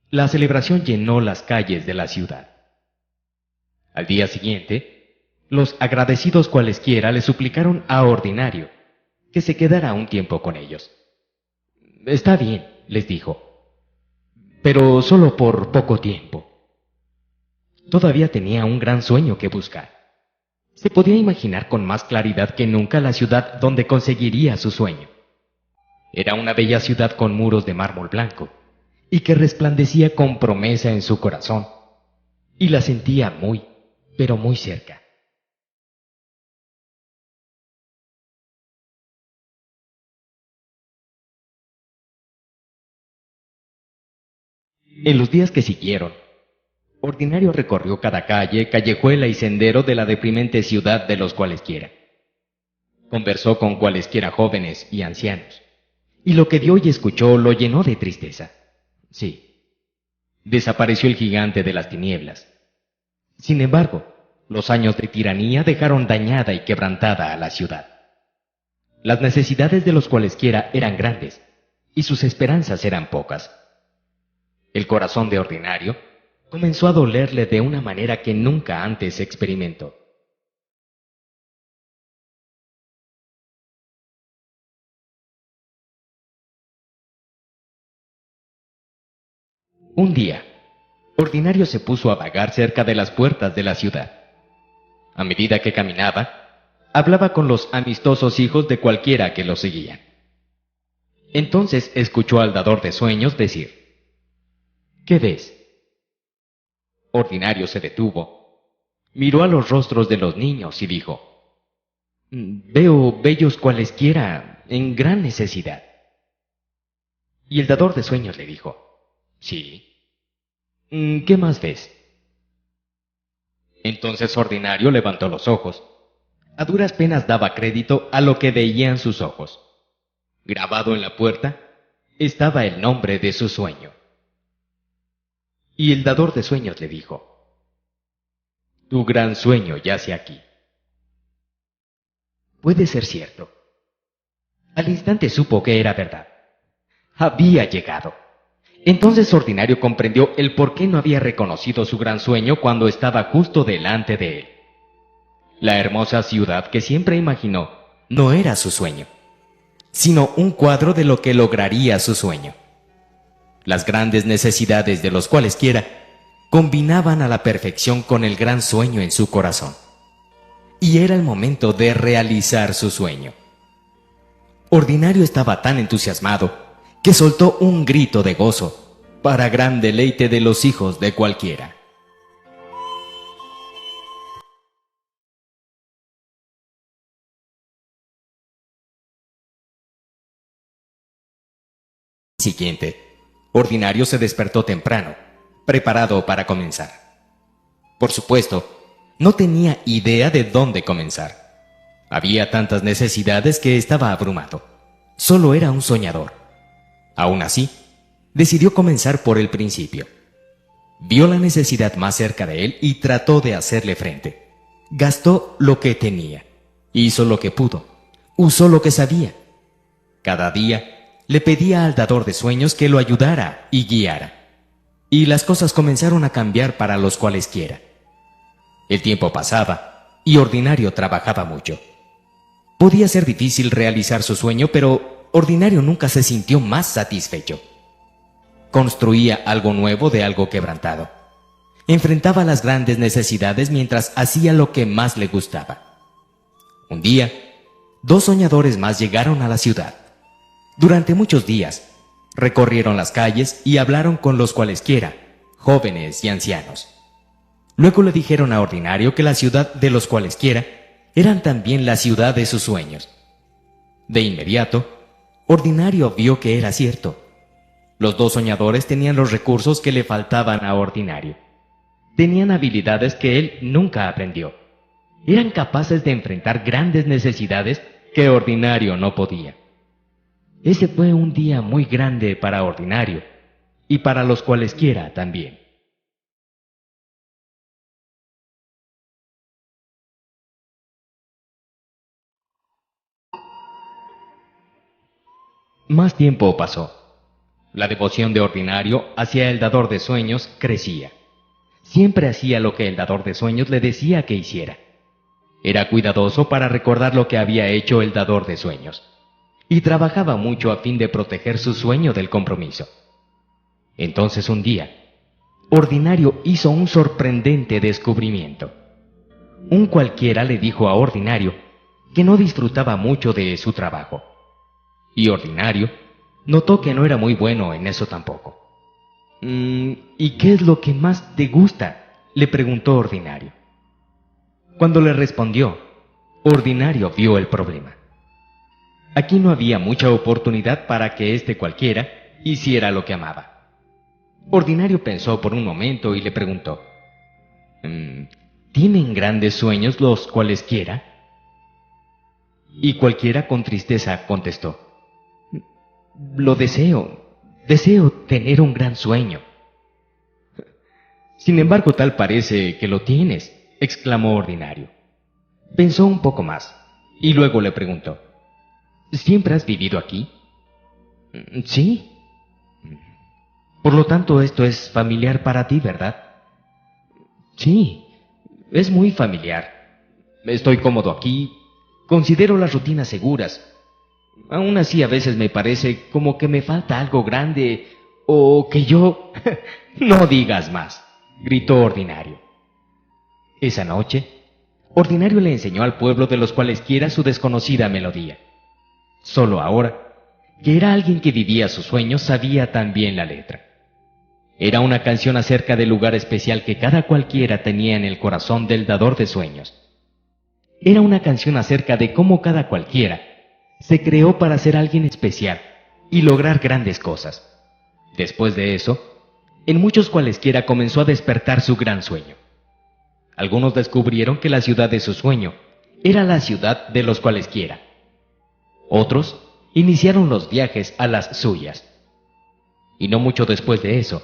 la celebración llenó las calles de la ciudad. Al día siguiente, los agradecidos cualesquiera le suplicaron a Ordinario que se quedara un tiempo con ellos. «Está bien», les dijo, «pero solo por poco tiempo». Todavía tenía un gran sueño que buscar. Se podía imaginar con más claridad que nunca la ciudad donde conseguiría su sueño. Era una bella ciudad con muros de mármol blanco y que resplandecía con promesa en su corazón, y la sentía muy, pero muy cerca. En los días que siguieron, Ordinario recorrió cada calle, callejuela y sendero de la deprimente ciudad de los cualesquiera. Conversó con cualesquiera jóvenes y ancianos, y lo que vio y escuchó lo llenó de tristeza. Sí, desapareció el gigante de las tinieblas. Sin embargo, los años de tiranía dejaron dañada y quebrantada a la ciudad. Las necesidades de los cualesquiera eran grandes, y sus esperanzas eran pocas. El corazón de Ordinario comenzó a dolerle de una manera que nunca antes experimentó. Un día, Ordinario se puso a vagar cerca de las puertas de la ciudad. A medida que caminaba, hablaba con los amistosos hijos de cualquiera que lo seguían. Entonces escuchó al dador de sueños decir: «¿Qué ves?». Ordinario se detuvo, miró a los rostros de los niños y dijo: «Veo bellos cualesquiera en gran necesidad». Y el dador de sueños le dijo: «Sí. ¿Qué más ves?». Entonces Ordinario levantó los ojos. A duras penas daba crédito a lo que veían sus ojos. Grabado en la puerta estaba el nombre de su sueño. Y el dador de sueños le dijo: «Tu gran sueño yace aquí». Puede ser cierto. Al instante supo que era verdad. Había llegado. Entonces Ordinario comprendió el por qué no había reconocido su gran sueño cuando estaba justo delante de él. La hermosa ciudad que siempre imaginó no era su sueño, sino un cuadro de lo que lograría su sueño. Las grandes necesidades de los cualesquiera combinaban a la perfección con el gran sueño en su corazón. Y era el momento de realizar su sueño. Ordinario estaba tan entusiasmado que soltó un grito de gozo, para gran deleite de los hijos de cualquiera. Siguiente, Ordinario se despertó temprano, preparado para comenzar. Por supuesto, no tenía idea de dónde comenzar. Había tantas necesidades que estaba abrumado. Solo era un soñador. Aún así, decidió comenzar por el principio. Vio la necesidad más cerca de él y trató de hacerle frente. Gastó lo que tenía, hizo lo que pudo, usó lo que sabía. Cada día le pedía al dador de sueños que lo ayudara y guiara. Y las cosas comenzaron a cambiar para los cualesquiera. El tiempo pasaba y Ordinario trabajaba mucho. Podía ser difícil realizar su sueño, pero Ordinario nunca se sintió más satisfecho. Construía algo nuevo de algo quebrantado. Enfrentaba las grandes necesidades mientras hacía lo que más le gustaba. Un día, 2 soñadores más llegaron a la ciudad. Durante muchos días, recorrieron las calles y hablaron con los cualesquiera, jóvenes y ancianos. Luego le dijeron a Ordinario que la ciudad de los cualesquiera eran también la ciudad de sus sueños. De inmediato, Ordinario vio que era cierto. Los dos soñadores tenían los recursos que le faltaban a Ordinario. Tenían habilidades que él nunca aprendió. Eran capaces de enfrentar grandes necesidades que Ordinario no podía. Ese fue un día muy grande para Ordinario y para los cualesquiera también. Más tiempo pasó. La devoción de Ordinario hacia el dador de sueños crecía. Siempre hacía lo que el dador de sueños le decía que hiciera. Era cuidadoso para recordar lo que había hecho el dador de sueños, y trabajaba mucho a fin de proteger su sueño del compromiso. Entonces un día, Ordinario hizo un sorprendente descubrimiento. Un cualquiera le dijo a Ordinario que no disfrutaba mucho de su trabajo, y Ordinario notó que no era muy bueno en eso tampoco. ¿Y qué es lo que más te gusta?, le preguntó Ordinario. Cuando le respondió, Ordinario vio el problema. Aquí no había mucha oportunidad para que este cualquiera hiciera lo que amaba. Ordinario pensó por un momento y le preguntó, ¿tienen grandes sueños los cualesquiera? Y cualquiera con tristeza contestó, lo deseo tener un gran sueño. Sin embargo, tal parece que lo tienes, exclamó Ordinario. Pensó un poco más, y luego le preguntó, ¿siempre has vivido aquí? Sí. Por lo tanto, esto es familiar para ti, ¿verdad? Sí, es muy familiar. Estoy cómodo aquí, considero las rutinas seguras. Aún así, a veces me parece como que me falta algo grande, o que yo... No digas más, gritó Ordinario. Esa noche, Ordinario le enseñó al pueblo de los cualesquiera su desconocida melodía. Solo ahora, que era alguien que vivía sus sueños, sabía también la letra. Era una canción acerca del lugar especial que cada cualquiera tenía en el corazón del dador de sueños. Era una canción acerca de cómo cada cualquiera se creó para ser alguien especial y lograr grandes cosas. Después de eso, en muchos cualesquiera comenzó a despertar su gran sueño. Algunos descubrieron que la ciudad de su sueño era la ciudad de los cualesquiera. Otros iniciaron los viajes a las suyas. Y no mucho después de eso,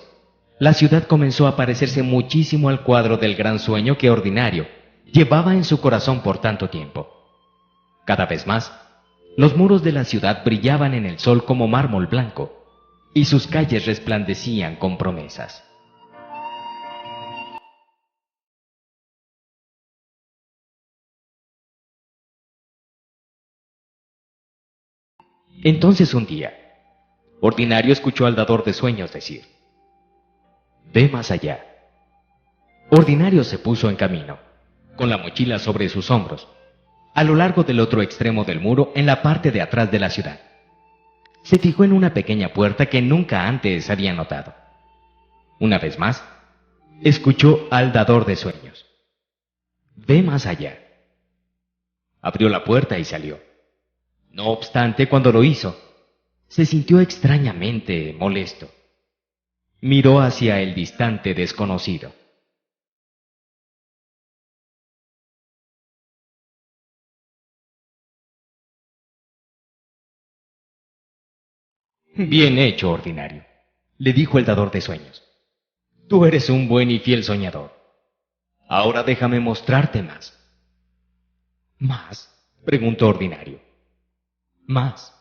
la ciudad comenzó a parecerse muchísimo al cuadro del gran sueño que Ordinario llevaba en su corazón por tanto tiempo. Cada vez más, los muros de la ciudad brillaban en el sol como mármol blanco, y sus calles resplandecían con promesas. Entonces un día, Ordinario escuchó al dador de sueños decir, «Ve más allá». Ordinario se puso en camino, con la mochila sobre sus hombros, a lo largo del otro extremo del muro en la parte de atrás de la ciudad. Se fijó en una pequeña puerta que nunca antes había notado. Una vez más, escuchó al dador de sueños. «Ve más allá». Abrió la puerta y salió. No obstante, cuando lo hizo, se sintió extrañamente molesto. Miró hacia el distante desconocido. «Bien hecho, Ordinario», le dijo el dador de sueños. «Tú eres un buen y fiel soñador. Ahora déjame mostrarte más». «¿Más?», preguntó Ordinario. «Más.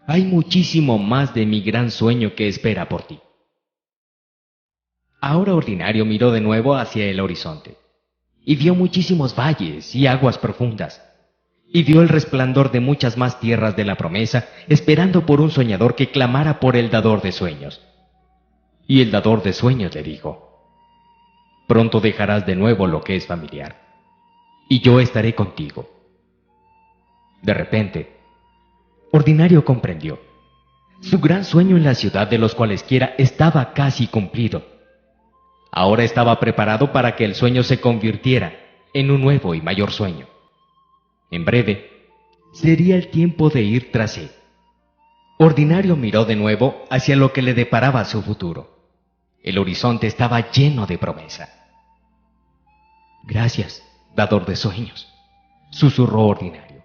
Hay muchísimo más de mi gran sueño que espera por ti». Ahora Ordinario miró de nuevo hacia el horizonte, y vio muchísimos valles y aguas profundas, y vio el resplandor de muchas más tierras de la promesa, esperando por un soñador que clamara por el dador de sueños. Y el dador de sueños le dijo, «Pronto dejarás de nuevo lo que es familiar, y yo estaré contigo». De repente, Ordinario comprendió. Su gran sueño en la ciudad de los cualesquiera estaba casi cumplido. Ahora estaba preparado para que el sueño se convirtiera en un nuevo y mayor sueño. En breve, Sería el tiempo de ir tras él. Ordinario miró de nuevo hacia lo que le deparaba su futuro. El horizonte estaba lleno de promesa. Gracias, dador de sueños, susurró Ordinario.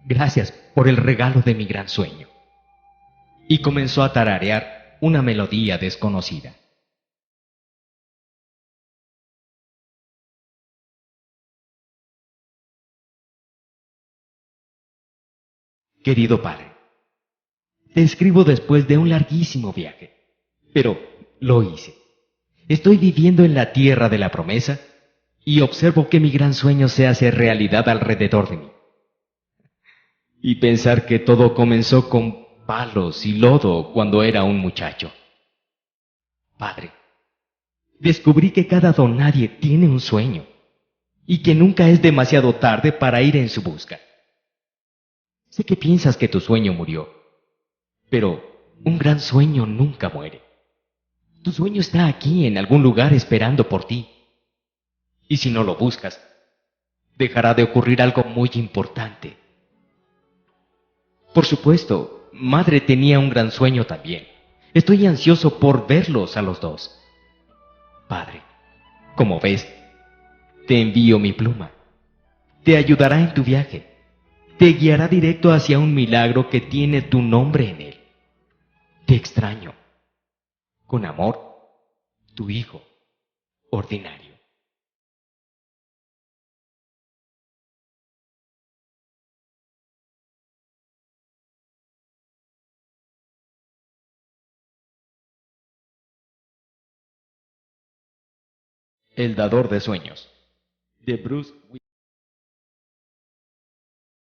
Gracias por el regalo de mi gran sueño. Y comenzó a tararear una melodía desconocida. Querido padre, te escribo después de un larguísimo viaje, pero lo hice. Estoy viviendo en la tierra de la promesa y observo que mi gran sueño se hace realidad alrededor de mí. Y pensar que todo comenzó con palos y lodo cuando era un muchacho. Padre, descubrí que cada donadie tiene un sueño y que nunca es demasiado tarde para ir en su busca. Sé que piensas que tu sueño murió, pero un gran sueño nunca muere. Tu sueño está aquí en algún lugar esperando por ti. Y si no lo buscas, dejará de ocurrir algo muy importante. Por supuesto, madre tenía un gran sueño también. Estoy ansioso por verlos a los dos. Padre, como ves, te envío mi pluma. Te ayudará en tu viaje. Te guiará directo hacia un milagro que tiene tu nombre en él. Te extraño. Con amor, tu hijo, Ordinario. El dador de sueños, de Bruce